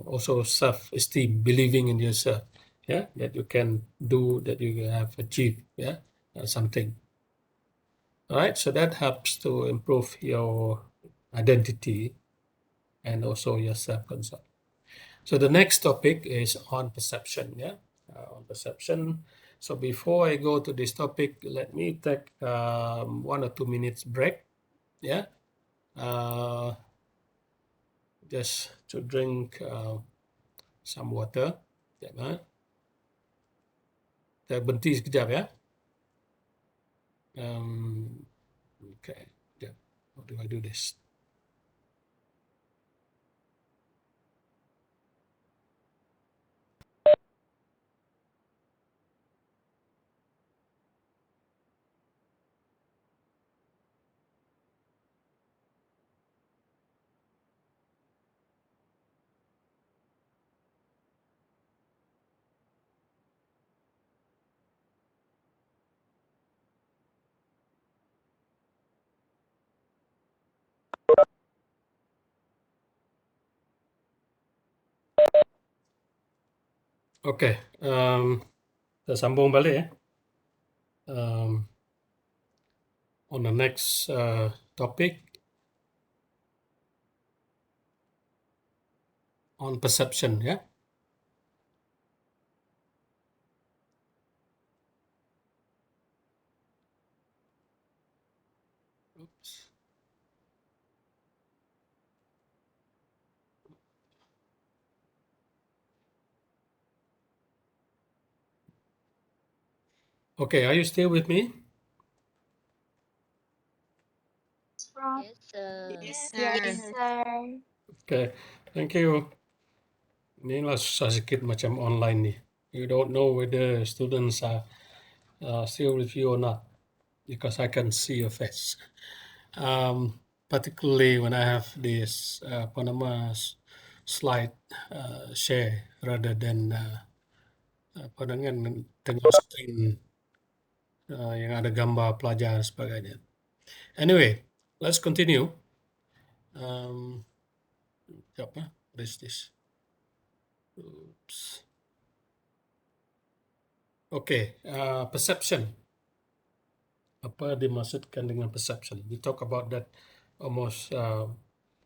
also self-esteem, believing in yourself, yeah, that you can do, that you have achieved, yeah, something. All right, so that helps to improve your identity and also your self-concept. So the next topic is on perception, yeah, on perception. So before I go to this topic, let me take 1 or 2 minutes break, yeah, just to drink some water. Sekejap, kita berhenti sekejap ya. Okay, sekejap. How do I do this? Okay, kita sambung balik ya. On the next topic, on perception, ya. Oops. Okay, are you still with me? Prof. Yes, sir. Yes, Yes, sir. sir. Okay, thank you. Inilah susah sikit macam online ni. You don't know whether students are still with you or not, because I can see your face. Particularly when I have this slide share rather than tengok screen yang ada gambar pelajar dan sebagainya. Anyway, let's continue. What is this? Oops. Okay, perception. Apa dimaksudkan dengan perception? We talk about that almost,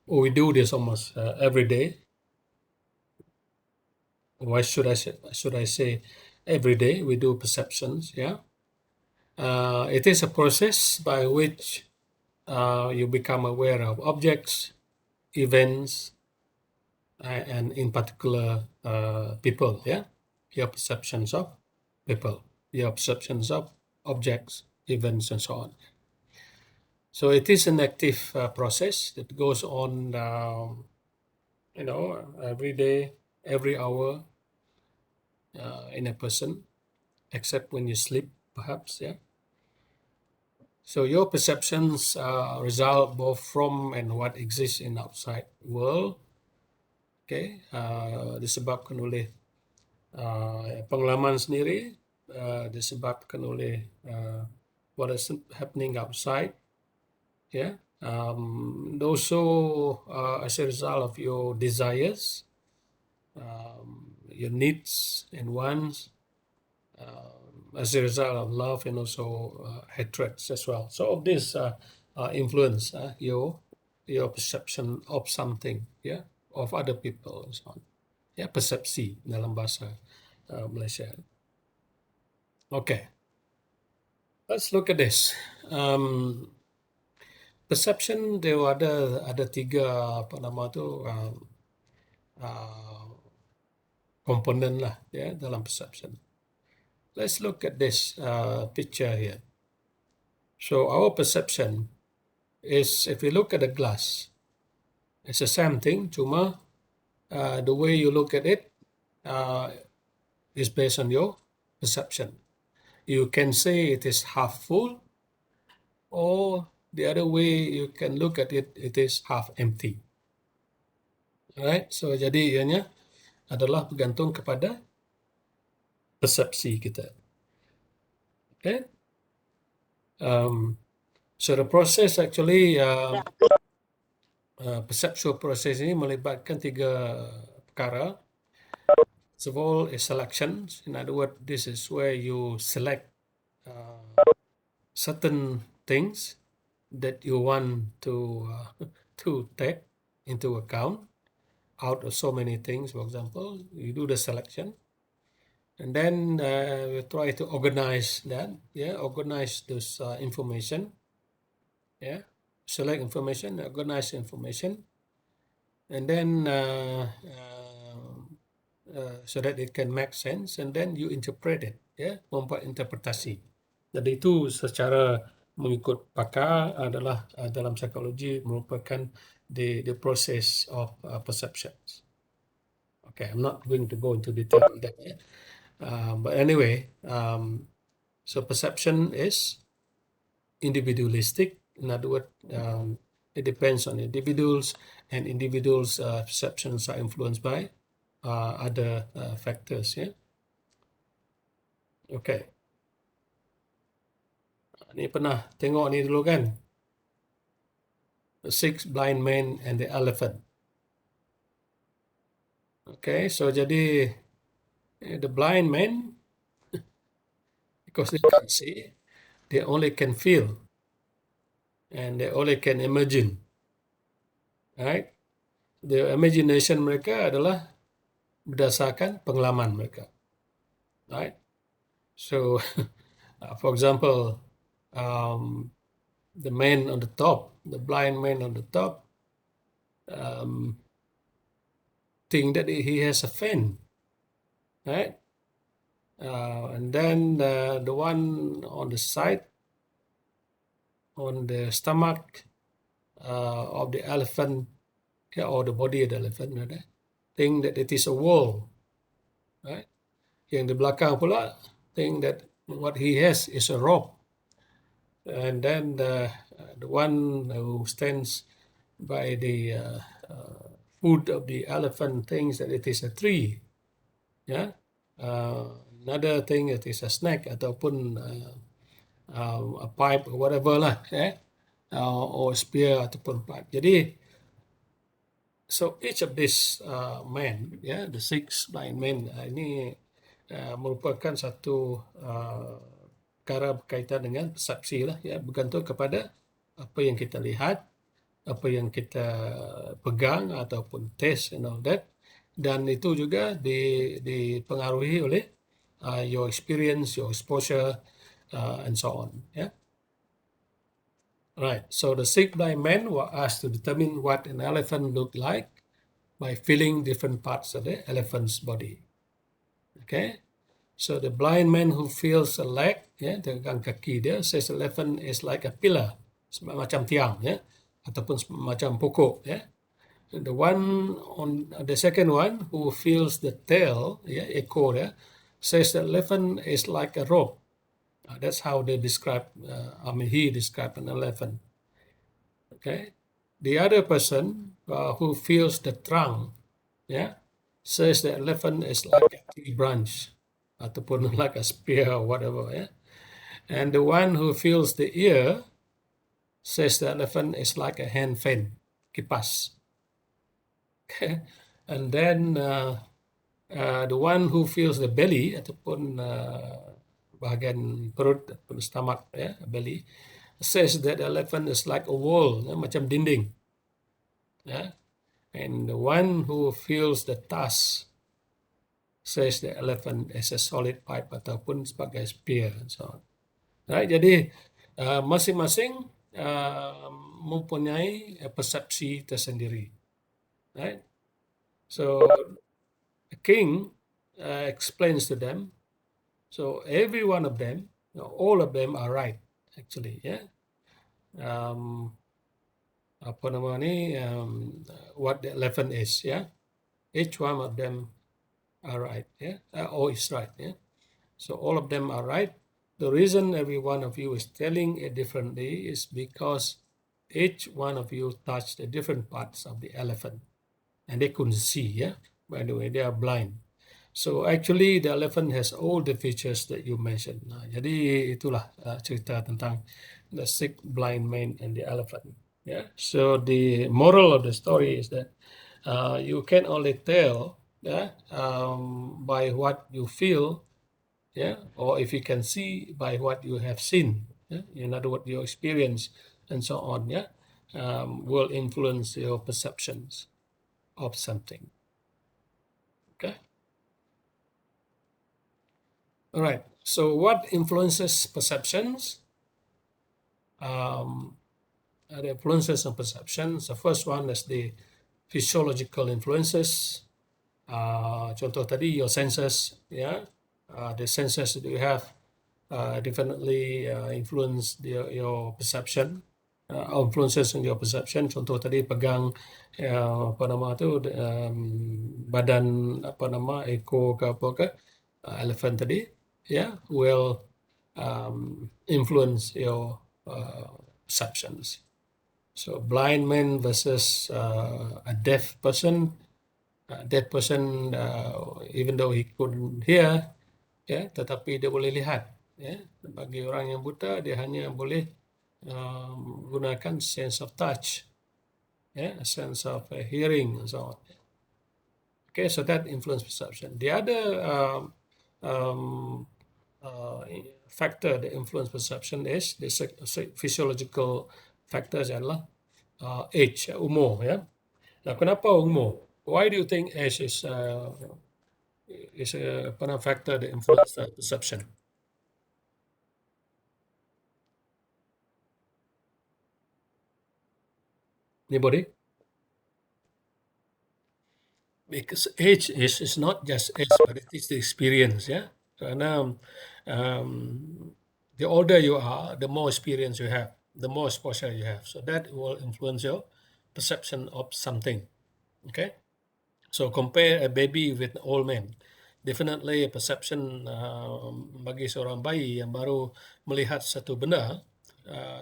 we do this almost every day. Why should I say every day we do perceptions? Yeah, it is a process by which you become aware of objects, events, and in particular people, yeah, your perceptions of people, your perceptions of objects, events, and so on. So it is an active process that goes on, every day, every hour in a person, except when you sleep, perhaps, yeah. So your perceptions result both from and what exists in outside world. Okay, disebabkan oleh pengalaman sendiri, disebabkan oleh what is happening outside, yeah, and also as a result of your desires, your needs and wants, as a result of love and also hatreds as well. So all this influence your perception of something, yeah, of other people and so on. Ya, persepsi dalam bahasa Malaysia. Okay, let's look at this. Perception dia ada tiga apa nama tu komponen lah, ya, dalam perception. Let's look at this picture here. So our perception is, if you look at a glass, it's the same thing, cuma the way you look at it is based on your perception. You can say it is half full, or the other way you can look at it, it is half empty. Alright, so jadi ianya adalah bergantung kepada persepsi kita. Okay. So the process actually, perceptual process ini melibatkan tiga perkara. First of all is selection. In other words, this is where you select certain things that you want to take into account out of so many things. For example, you do the selection, and then we try to organize that. Yeah, organize this information. Yeah, select information, organize information, and then so that it can make sense, and then you interpret it. Yeah, membuat interpretasi. Jadi itu secara mengikut pakar adalah dalam psikologi merupakan the process of perceptions. Okay, I'm not going to go into detail on that. Yeah? But anyway, so perception is individualistic. In other words, it depends on individuals, and individuals' perceptions are influenced by other factors. Yeah. Okay. Ni pernah tengok ni dulu kan? The Six Blind Men and the Elephant. Okay, so jadi the blind men, because they can't see, they only can feel, and they only can imagine. Right? The imagination mereka adalah berdasarkan pengalaman mereka. Right? So, for example, the man on the top, the blind man on the top, think that he has a fan, right? And then the one on the side, on the stomach of the elephant, yeah, or the body of the elephant, right? Think that it is a wall, right? Yang di belakang pula think that what he has is a rope. And then the one who stands by the foot of the elephant thinks that it is a tree. Yeah. Another thing, it is a snake ataupun a pipe or whatever lah, or spear ataupun pipe. Jadi, so each of these men, the six blind men, ini merupakan satu perkara berkaitan dengan persepsi lah, ya, bergantung kepada apa yang kita lihat, apa yang kita pegang ataupun taste and all that, dan itu juga dipengaruhi oleh your experience, your exposure, and so on. Yeah. Right. So the six blind men were asked to determine what an elephant looked like by feeling different parts of the elephant's body. Okay, so the blind man who feels a leg, dengan kaki dia, says elephant is like a pillar, macam tiang, ataupun macam pokok, And the second one who feels the tail, ekor, says the elephant is like a rope. That's how they describe. He described an elephant. Okay, the other person who feels the trunk, says the elephant is like a tree branch, ataupun like a spear or whatever. And the one who feels the ear says the elephant is like a hand fan, kipas. Okay, and then the one who feels the belly ataupun bahagian perut ataupun stomach, belly, says that the elephant is like a wall, macam dinding. And the one who feels the tusk says the elephant is a solid pipe ataupun sebagai spear and so on. Right, jadi masing-masing mempunyai persepsi tersendiri. Right, so the king explains to them. So every one of them, all of them are right actually. Apa nama ni? What the elephant is. Each one of them are right. Or is right. So all of them are right. The reason every one of you is telling it differently is because each one of you touched the different parts of the elephant, and they couldn't see. By the way, they are blind. So actually, the elephant has all the features that you mentioned. Jadi itulah cerita tentang the sick blind man and the elephant. So the moral of the story is that you can only tell by what you feel, or if you can see by what you have seen. In other words, your experience and so on. Will influence your perceptions of something. Okay. All right. So what influences perceptions? The influences on perceptions. The first one is the physiological influences. Contoh tadi, your senses, the senses that you have definitely influence your perception. Influences on your perception. Contoh tadi pegang badan ekor ke apa ke elephant tadi, will influence your perceptions. So blind man versus a deaf person. Deaf person, even though he couldn't hear, tetapi dia boleh lihat. Bagi orang yang buta, dia hanya boleh gunakan sense of touch, a sense of hearing and so on. Okay, so that influence perception. The other factor that influence perception is the physiological factors adalah age, umur. Nah, kenapa umur? Why do you think age is a factor that influence perception? Anybody? Because age is not just age, but it is the experience. Karena the older you are, the more experience you have, the more exposure you have. So that will influence your perception of something. Okay. So compare a baby with an old man. Definitely a perception bagi seorang bayi yang baru melihat satu benda,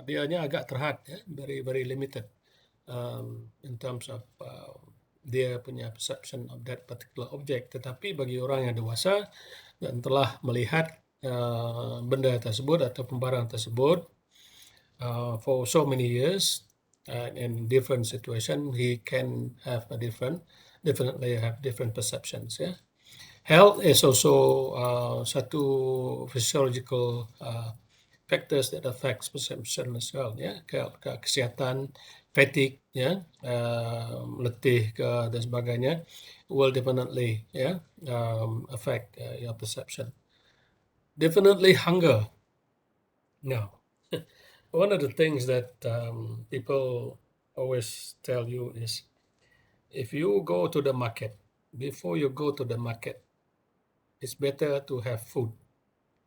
dianya agak terhad, very very limited in terms of dia punya perception of that particular object. Tetapi bagi orang yang dewasa dan telah melihat benda tersebut atau barang tersebut for so many years in different situation, he can have definitely have different perceptions. Health is also satu physiological factors that affects perception as well. Kesihatan, fatigue, letih dan sebagainya will definitely affect your perception. Definitely hunger. Now, one of the things that people always tell you is if you go to the market, before you go to the market, it's better to have food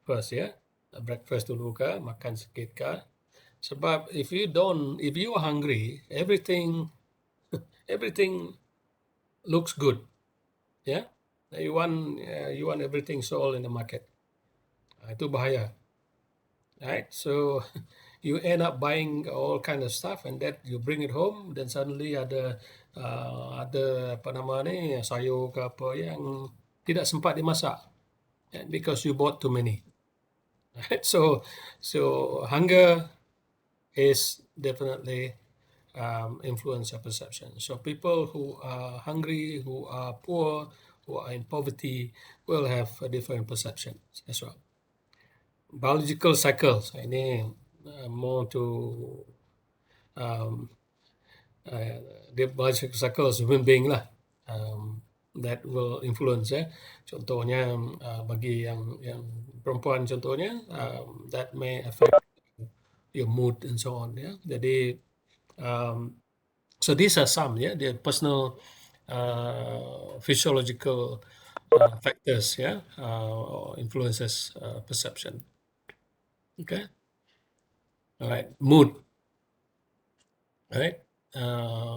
first, ya. Breakfast dulu kah, makan sikit kah. Sebab if you are hungry, everything looks good, ya. You want everything sold in the market. Itu bahaya, right? So you end up buying all kind of stuff and that you bring it home, then suddenly ada apa nama ni, sayur ke apa yang tidak sempat dimasak, and because you bought too many. Right? So hunger is definitely influence your perception. So people who are hungry, who are poor, who are in poverty will have a different perception as well. Biological cycles, ini more to um, the biological cycles human being lah, that will influence, ya. Contohnya bagi yang perempuan contohnya, that may affect your mood and so on, ya. Jadi so these are some, ya, the personal physiological factors, ya, influences perception. Okay, all right, mood, right,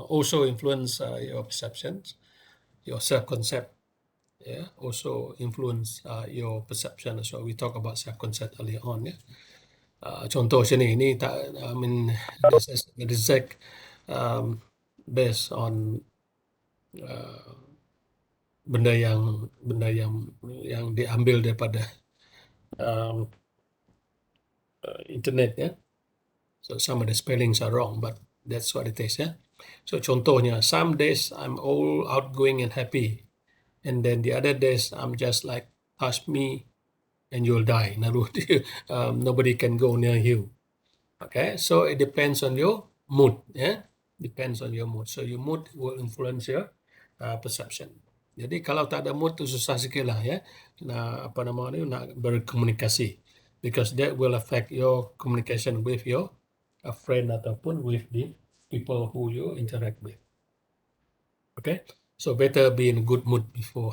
also influence your perceptions, your self-concept, yeah, also influence your perception as well. We talk about self-concept earlier on, ya. Contoh sini ini tak, I mean, this is exact based on benda yang diambil daripada internet, ya. So some of the spellings are wrong, but that's what it is, ya. So contohnya, some days I'm all outgoing and happy, and then the other days I'm just like, touch me and you'll die. Nobody can go near you. Okay, so it depends on your mood, ya. Depends on your mood. So your mood will influence your perception. Jadi kalau tak ada mood tu susah sikit lah, ya, nak berkomunikasi, because that will affect your communication with your friend ataupun with the people who you interact with. Okay, so better be in a good mood before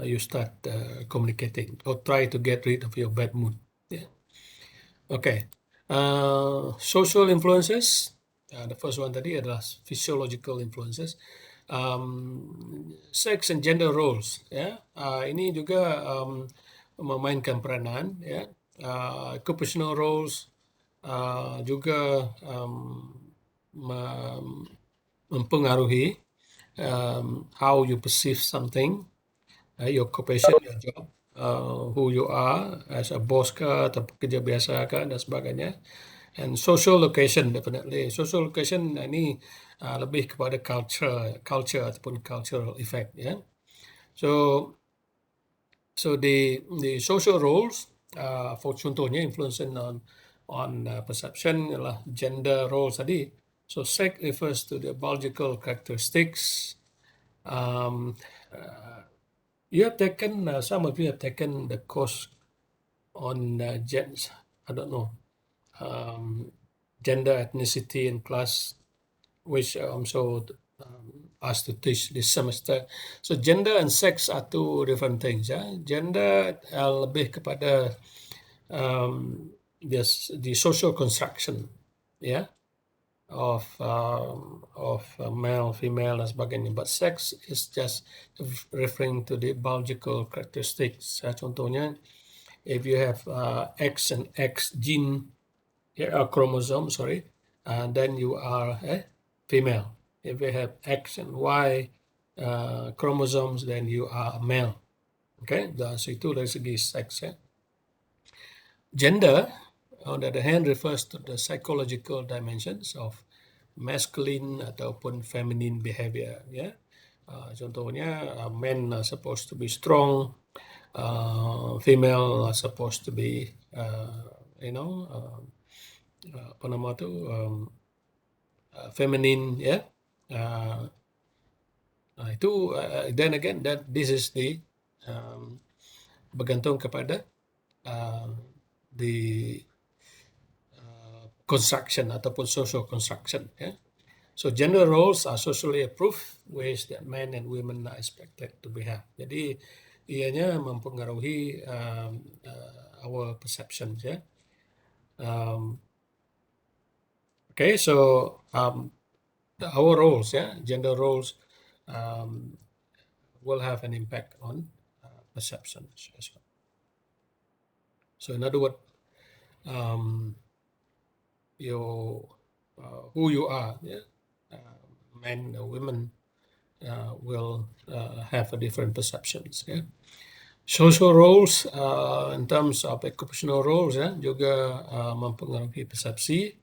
you start communicating, or try to get rid of your bad mood. Yeah. Okay, social influences. The first one tadi adalah physiological influences. Sex and gender roles, ya. Ini juga memainkan peranan, ya. Occupational roles juga mempengaruhi how you perceive something, your occupation, your job, who you are as a boss ke atau pekerja biasa ke dan sebagainya. And social location, definitely. Social location ini lebih kepada culture ataupun cultural effect, ya. So the social roles, for contohnya influence on perception ialah gender roles tadi. So sex refers to the biological characteristics. You have taken, some of you have taken the course on I don't know, gender, ethnicity, and class, which I'm so asked to teach this semester. So gender and sex are two different things, ya. Gender lebih kepada the social construction, ya, of male, female, dan sebagainya. But sex is just referring to the biological characteristics. Contohnya, if you have X and X gene, chromosome, sorry, then you are a female. If you have X and Y chromosomes, then you are a male. Okay, so itu dari segi seks, ya. Gender, on the other hand, refers to the psychological dimensions of masculine ataupun feminine behavior, ya. Contohnya, men are supposed to be strong, female are supposed to be, apa nama tu, feminine, ya. Itu then again that this is the bergantung kepada the construction ataupun social construction, ya. So gender roles are socially approved ways that men and women are expected to behave. Jadi ianya mempengaruhi our perceptions ya. Okay, so our roles gender roles will have an impact on perceptions as well. So in other words, who you are, men or women will have a different perceptions. Social roles in terms of occupational roles juga mempengaruhi persepsi.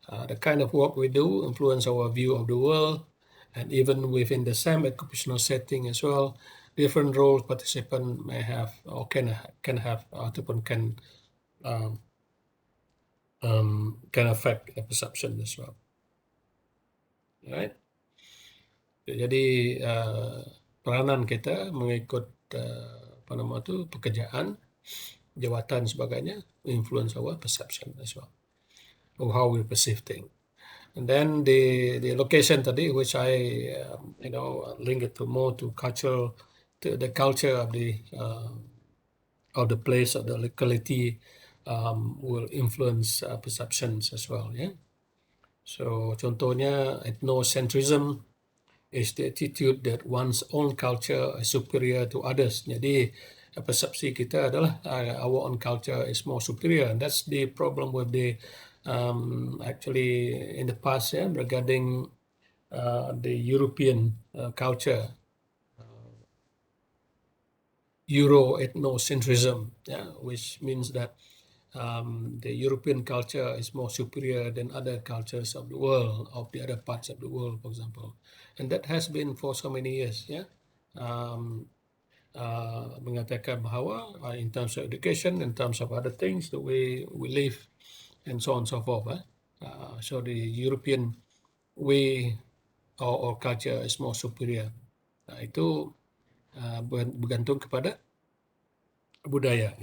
The kind of work we do influence our view of the world, and even within the same occupational setting as well, different roles participant may have or can have ataupun can affect the perception as well. Right? Jadi peranan kita mengikut apa nama tu pekerjaan, jawatan sebagainya influence our perception as well, or how we perceive things. And then the location tadi, which I link it to more to cultural, to the culture of the place or the locality will influence perceptions as well. So contohnya ethnocentrism is the attitude that one's own culture is superior to others. Jadi persepsi kita adalah our own culture is more superior, and that's the problem with the actually in the past regarding the European culture, Euro ethnocentrism, which means that the European culture is more superior than other cultures of the world, of the other parts of the world, for example. And that has been for so many years, mengatakan bahawa in terms of education, in terms of other things, the way we live, and so on and so forth. So the European way or culture is more superior. Itu bergantung kepada budaya.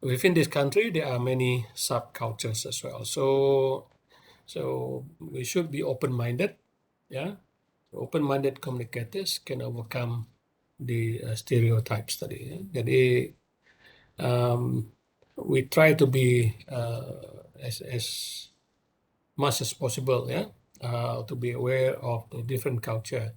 Within this country, there are many subcultures as well. So we should be open-minded. Open-minded communicators can overcome the stereotypes tadi. Jadi we try to be as much as possible, to be aware of the different culture.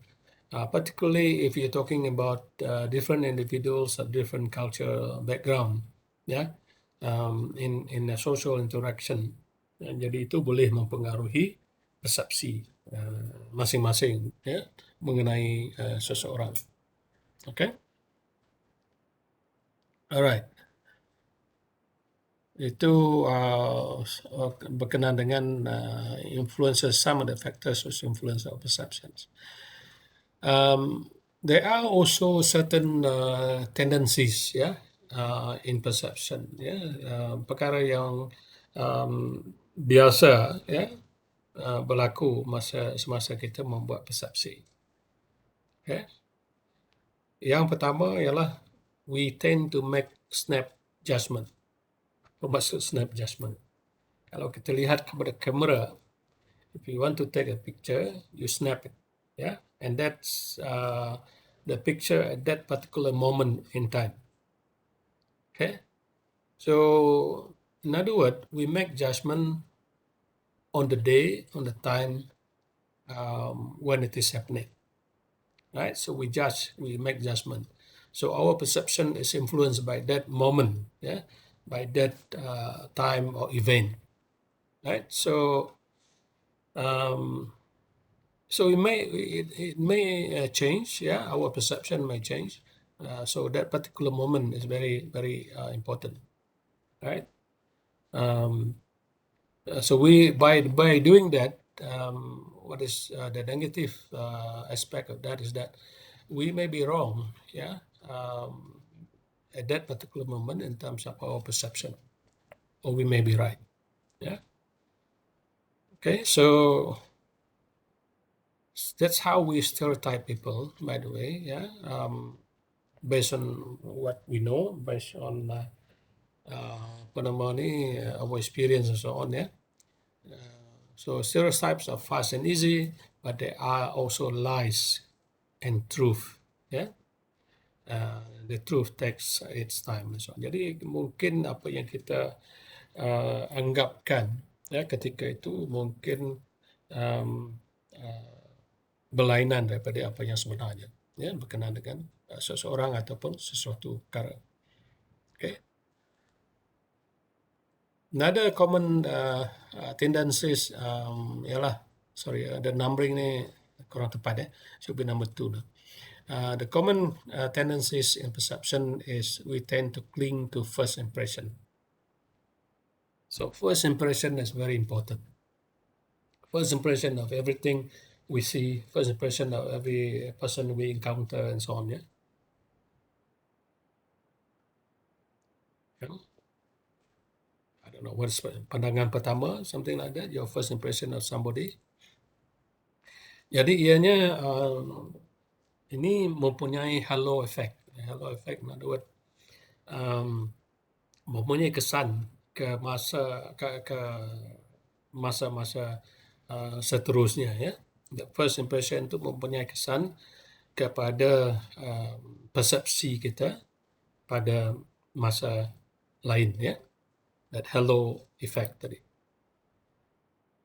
Particularly if you're talking about different individuals of different cultural background, in a social interaction. Jadi itu boleh mempengaruhi persepsi masing-masing mengenai seseorang. Okay? Alright. Itu berkenaan dengan influences, some of the factors which influence our perceptions. There are also certain tendencies in perception, perkara yang biasa berlaku semasa kita membuat persepsi. Yang pertama ialah we tend to make snap judgment. Bermaksud snap judgment. Kalau kita lihat kepada kamera, if you want to take a picture, you snap it, and that's the picture at that particular moment in time. Okay, so in other words, we make judgment on the day, on the time when it is happening, right? So we judge, we make judgment. So our perception is influenced by that moment, by that time or event, right? So it may change, our perception may change. So that particular moment is very, very important, right? So we by doing that, what is the negative aspect of that is that we may be wrong, at that particular moment in terms of our perception, or we may be right, Okay, so that's how we stereotype people, by the way, based on what we know, based on our experience and so on, So stereotypes are fast and easy, but there are also lies and truth. Yeah, the truth takes its time. So, jadi mungkin apa yang kita anggapkan ya ketika itu mungkin um, uh, berlainan daripada apa yang sebenarnya, ya, berkenaan dengan seseorang ataupun sesuatu perkara. Okay. Another common tendencies ialah, sorry, the numbering ni kurang tepat, should be number 2 now. The common tendencies in perception is we tend to cling to first impression. So first impression is very important. First impression of everything we see, first impression of every person we encounter, and so on. Yeah. Yeah. I don't know what's pandangan pertama, something like that. Your first impression of somebody. Jadi ianya ini mempunyai halo effect. Halo effect, in other word, mempunyai kesan ke masa-masa seterusnya, ya. The first impression itu mempunyai kesan kepada persepsi kita pada masa lain, ya. That halo effect tadi.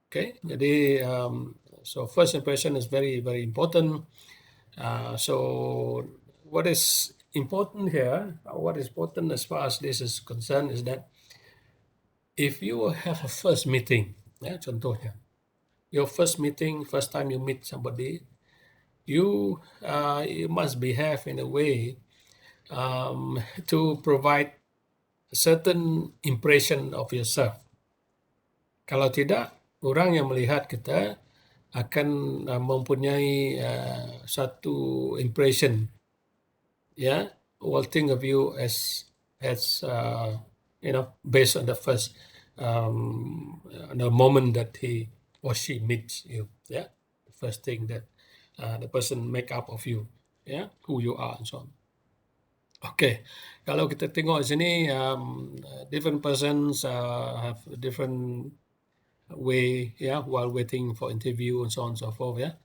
Okay, jadi so first impression is very, very important. So what is important here, what is important as far as this is concerned, is that if you have a first meeting, ya, contohnya, your first meeting, first time you meet somebody, you must behave in a way to provide a certain impression of yourself. Kalau tidak, orang yang melihat kita akan mempunyai satu impression, ya, will think of you as based on the first the moment that he or she meets you, yeah, the first thing that the person make up of you, yeah, who you are and so on. Okay, kalau kita tengok di sini, different persons have different way, yeah, while waiting for interview and so on and so forth, yeah.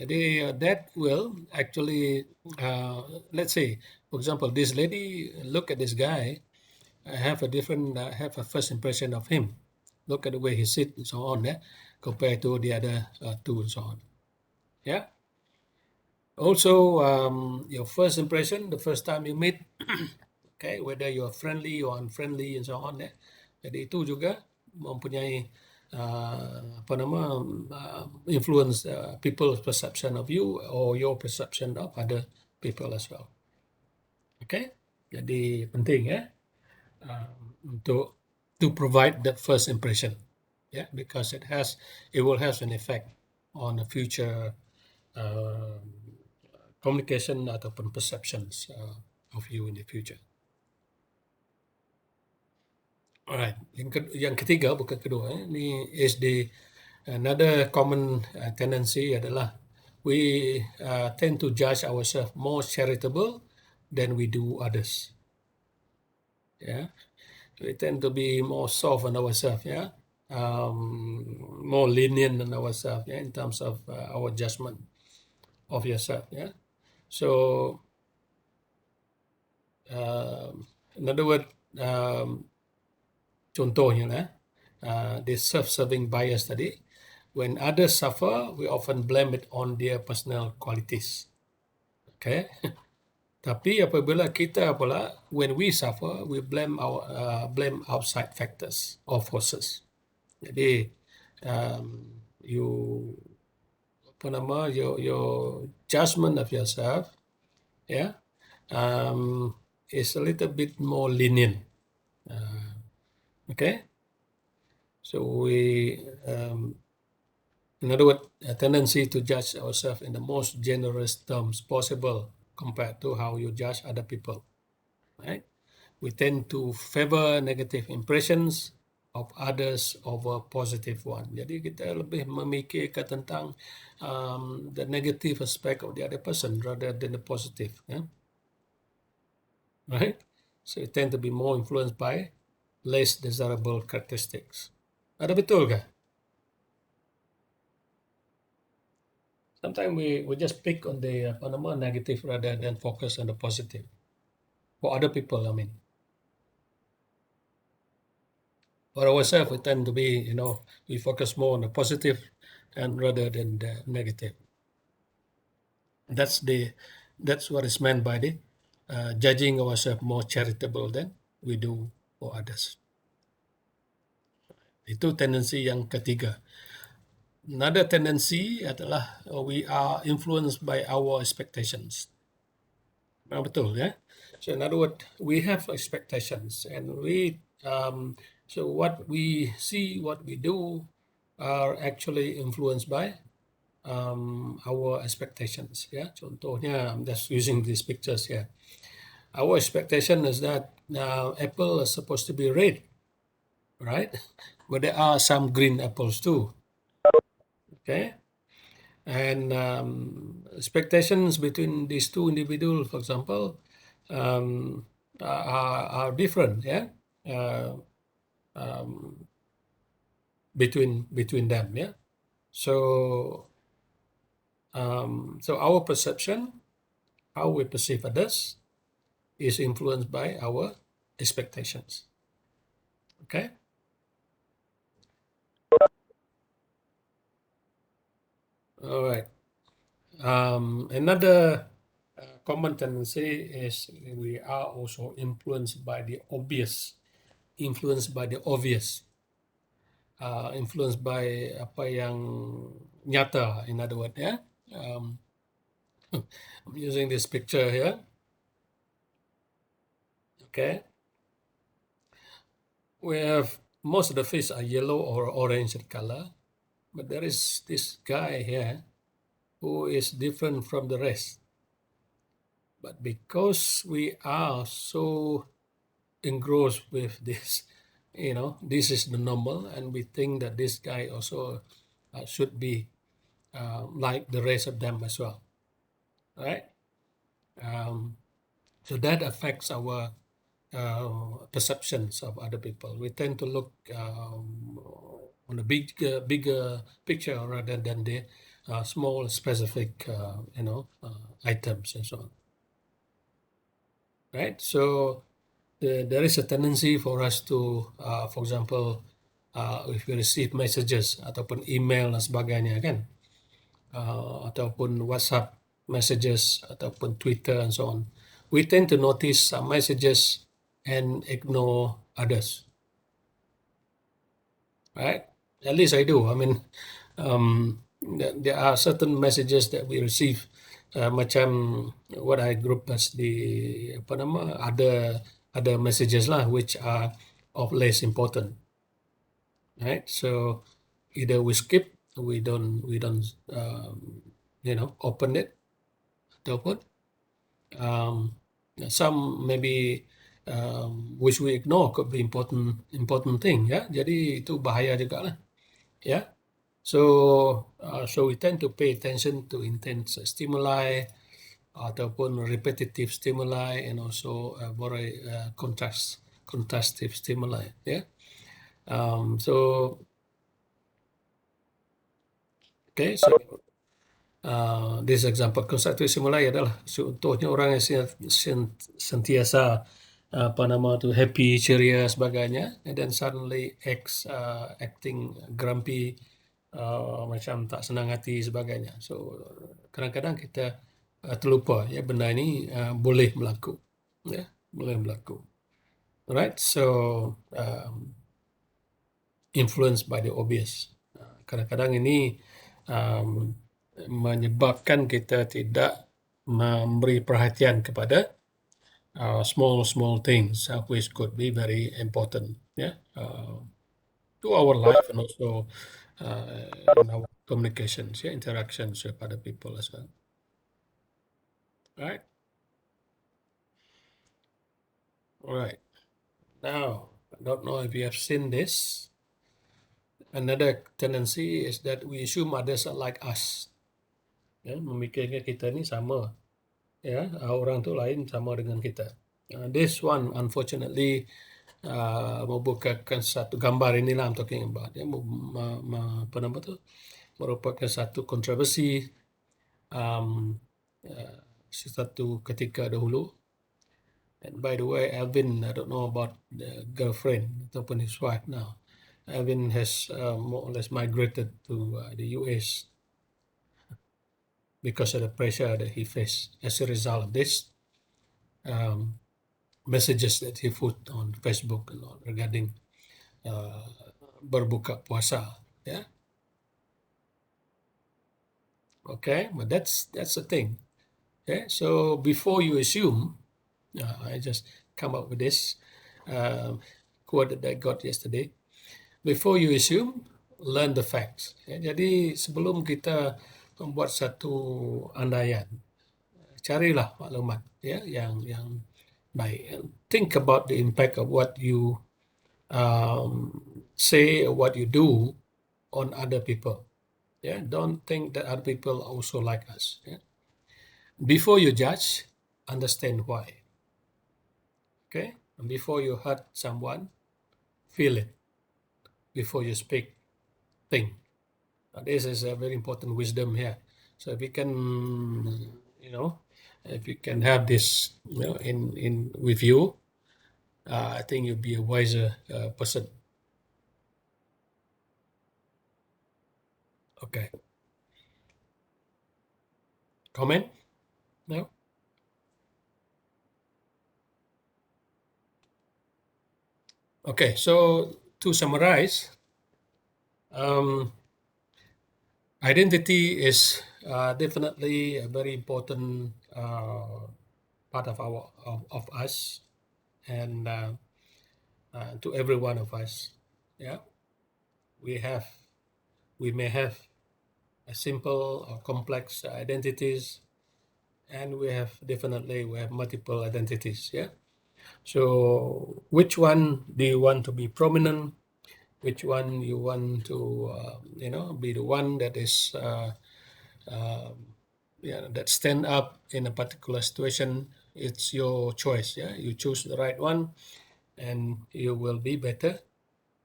Jadi that will actually, let's say, for example, this lady look at this guy, have a first impression of him. Look at the way he sit and so on, yeah, compared to the other two and so on. Yeah. Also, your first impression, the first time you meet, okay, whether you're friendly or unfriendly and so on, yeah. Jadi itu juga mempunyai influence people's perception of you or your perception of other people as well. Okay, jadi penting, ya, untuk to provide that first impression, yeah, because it will have an effect on the future communication ataupun perceptions of you in the future. Alright, yang ketiga, bukan kedua, ini is another common tendency adalah we tend to judge ourselves more charitable than we do others. Yeah, we tend to be more soft on ourselves. Yeah, more lenient on ourselves. Yeah, in terms of our judgment of yourself. Yeah, so in other words, contohnya this self-serving bias tadi, when others suffer, we often blame it on their personal qualities. Okay. Tapi apabila kita pula, when we suffer, we blame outside factors or forces. Jadi your judgment of yourself, yeah, is a little bit more lenient. Okay. So we, in other words, a tendency to judge ourselves in the most generous terms possible compared to how you judge other people, right? We tend to favor negative impressions of others over positive one. Jadi kita lebih memikirkan tentang the negative aspect of the other person rather than the positive, yeah? Right? So we tend to be more influenced by less desirable characteristics. Ada betul ke? sometimes we just pick on the negative rather than focus on the positive. For other people, I mean. For ourselves, we tend to be, we focus more on the positive and rather than the negative. That's what is meant by the judging ourselves more charitable than we do for others. Itu tendensi yang ketiga. Another tendency adalah we are influenced by our expectations. Betul ya. So in other words, we have expectations, and so what we see, what we do, are actually influenced by our expectations. Yeah. Contohnya, I'm just using these pictures here. Our expectation is that apple is supposed to be red, right? But there are some green apples too. Okay. And expectations between these two individuals, for example, are different, yeah, between them, yeah. So so our perception, how we perceive others, is influenced by our expectations. Okay. All right. Another common tendency is we are also influenced by the obvious, influenced by the obvious, influenced by apa yang nyata, in other words, yeah. I'm using this picture here. Okay. We have most of the fish are yellow or orange in color, but there is this guy here who is different from the rest. But because we are so engrossed with this, this is the normal, and we think that this guy also should be like the rest of them as well, right? So that affects our perceptions of other people. We tend to look on a bigger picture rather than the small specific, items and so on. Right? So there is a tendency for us to, for example, if we receive messages ataupun email dan sebagainya kan, ataupun WhatsApp messages ataupun Twitter and so on, we tend to notice some messages and ignore others. Right? At least I do. I mean, there are certain messages that we receive, macam what I group as the other messages lah, which are of less important. Right? So either we skip, we don't open it, ataupun some maybe which we ignore could be important thing, ya. Jadi itu bahaya juga lah, ya. So we tend to pay attention to intense stimuli ataupun repetitive stimuli, and also very contrastive stimuli, ya. So okay, so this example, constructive stimuli adalah contohnya orang yang sentiasa happy, ceria, sebagainya, and then suddenly acting grumpy, macam tak senang hati, sebagainya. So kadang-kadang kita terlupa, ya, benda ini boleh berlaku, ya, boleh berlaku. Alright, so influenced by the obvious. Kadang-kadang ini menyebabkan kita tidak memberi perhatian kepada small things, which could be very important, to our life and also in our communications, interactions with other people as well. Right? All right. Now, I don't know if you have seen this. Another tendency is that we assume others are like us. Memikirkan kita ni sama. Orang tu lain sama dengan kita. This one, unfortunately, membukakan satu gambar inilah I'm talking about. Merupakan satu kontroversi sesuatu ketika dahulu. And by the way, Alvin, I don't know about the girlfriend ataupun his wife now. Alvin has more or less migrated to the US because of the pressure that he faced as a result of this messages that he put on Facebook and all regarding berbuka puasa. Yeah. Okay, but that's the thing. Okay, so before you assume, I just come up with this quote that I got yesterday. Before you assume, learn the facts. Ya, jadi sebelum kita membuat satu andaian, carilah maklumat ya yang baik. Think about the impact of what you say or what you do on other people. Yeah, don't think that other people also like us. Yeah? Before you judge, understand why. Okay, and before you hurt someone, feel it. Before you speak, think. This is a very important wisdom here. So if you can, if you can have this, in with you, I think you'll be a wiser person. Okay. Comment? No? Okay, so to summarize, identity is definitely a very important part of of us, and to every one of us. Yeah, we may have a simple or complex identities, and we have multiple identities. Yeah. So which one do you want to be prominent? Which one you want to be the one that is that stand up in a particular situation? It's your choice. Yeah, you choose the right one, and you will be better.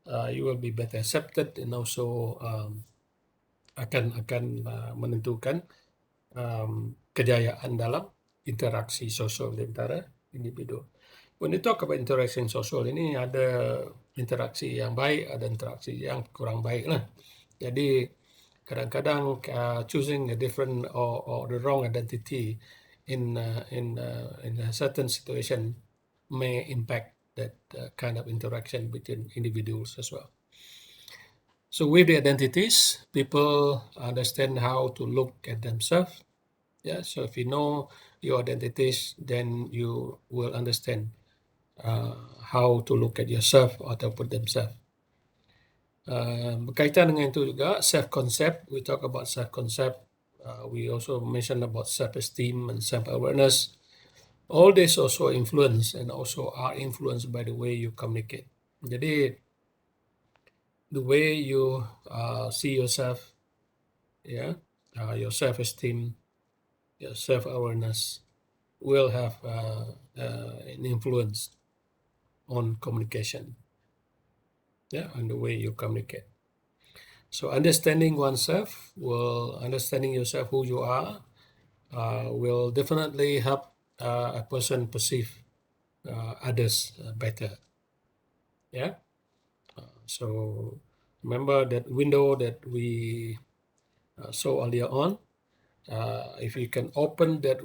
You will be better accepted, and also akan menentukan kejayaan dalam interaksi sosial di antara individu. When you talk about interaction sosial, ini ada interaksi yang baik, ada interaksi yang kurang baik lah. Jadi kadang-kadang choosing a different or the wrong identity in a certain situation may impact that kind of interaction between individuals as well. So with the identities, people understand how to look at themselves. Yeah. So if you know your identities, then you will understand how to look at yourself ataupun themselves. Berkaitan dengan itu juga self-concept. We talk about self-concept. We also mention about self-esteem and self-awareness. All this also influence and also are influenced by the way you communicate. Jadi the way you see yourself, yeah, your self-esteem, your self-awareness will have an influence on communication, yeah, and the way you communicate. So understanding yourself, who you are, will definitely help a person perceive others better. Yeah. So remember that window that we saw earlier on. If you can open that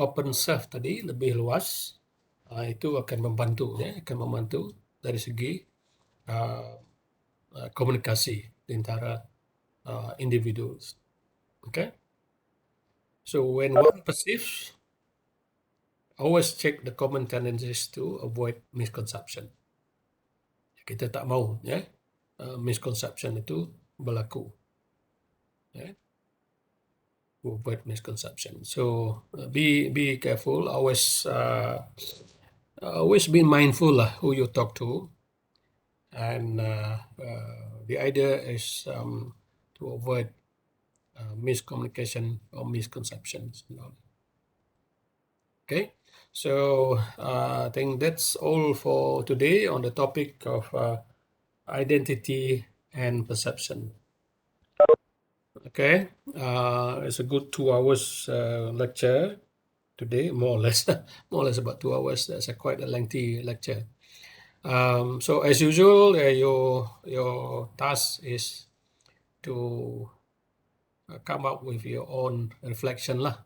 open self tadi lebih luas, itu akan membantu, ya, dari segi komunikasi di antara individuals. Okay. So when one perceives, always check the common tendencies to avoid misconception. Kita tak mau, ya, misconception itu berlaku. Yeah. Avoid misconception. So be careful. Always be mindful who you talk to, and the idea is to avoid miscommunication or misconceptions. Okay, so I think that's all for today on the topic of identity and perception. Okay. Okay, it's a good 2 hours lecture today, more or less, more or less about 2 hours. That's quite a lengthy lecture. So as usual, your task is to come up with your own reflection lah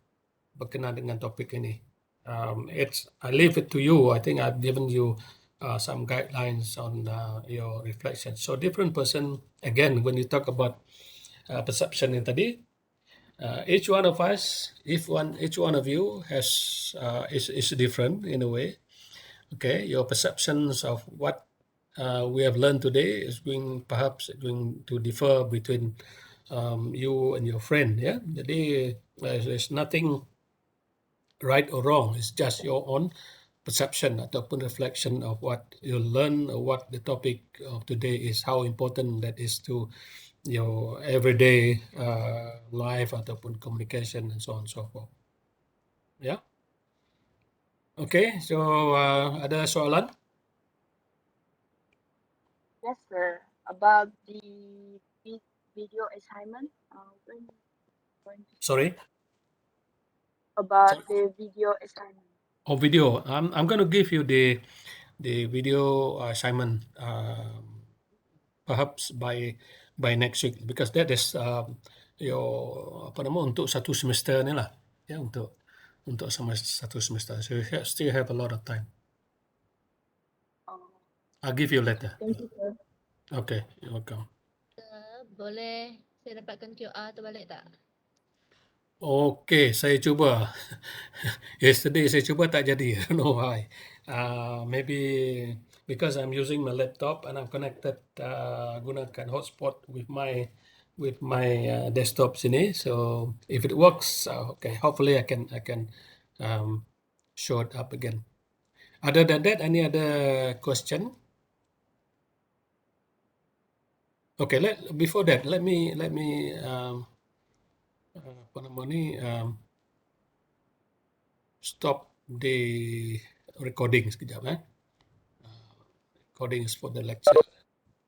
berkenaan dengan topik ini. I leave it to you. I think I've given you some guidelines on your reflection. So different person, again, when you talk about perception yang tadi, each one of us, each one of you is different in a way. Okay, your perceptions of what we have learned today is perhaps going to differ between you and your friend. Yeah, jadi there's nothing right or wrong. It's just your own perception ataupun reflection of what you learn or what the topic of today is, how important that is to your everyday life ataupun communication and so on and so forth. Yeah. Okay, so ada soalan? Yes, sir. About the video assignment, when going to Sorry. about the video assignment. Oh, video. I'm going to give you the video assignment perhaps by next week because that is your apa nama untuk satu semester ni lah. Ya, untuk satu semester. So you still have a lot of time. Oh, I'll give you later. thank you, sir. Okay, you're welcome. Boleh saya dapatkan QR tu balik tak? Okay, saya cuba. Yesterday saya cuba tak jadi. I don't know why. Maybe because I'm using my laptop and I'm connected gunakan hotspot with my desktop sini. So if it works, okay. Hopefully I can show it up again. Other than that, any other question? Okay. Before that, let me apa nama ni stop the recording sekejap. Recordings for the lecture.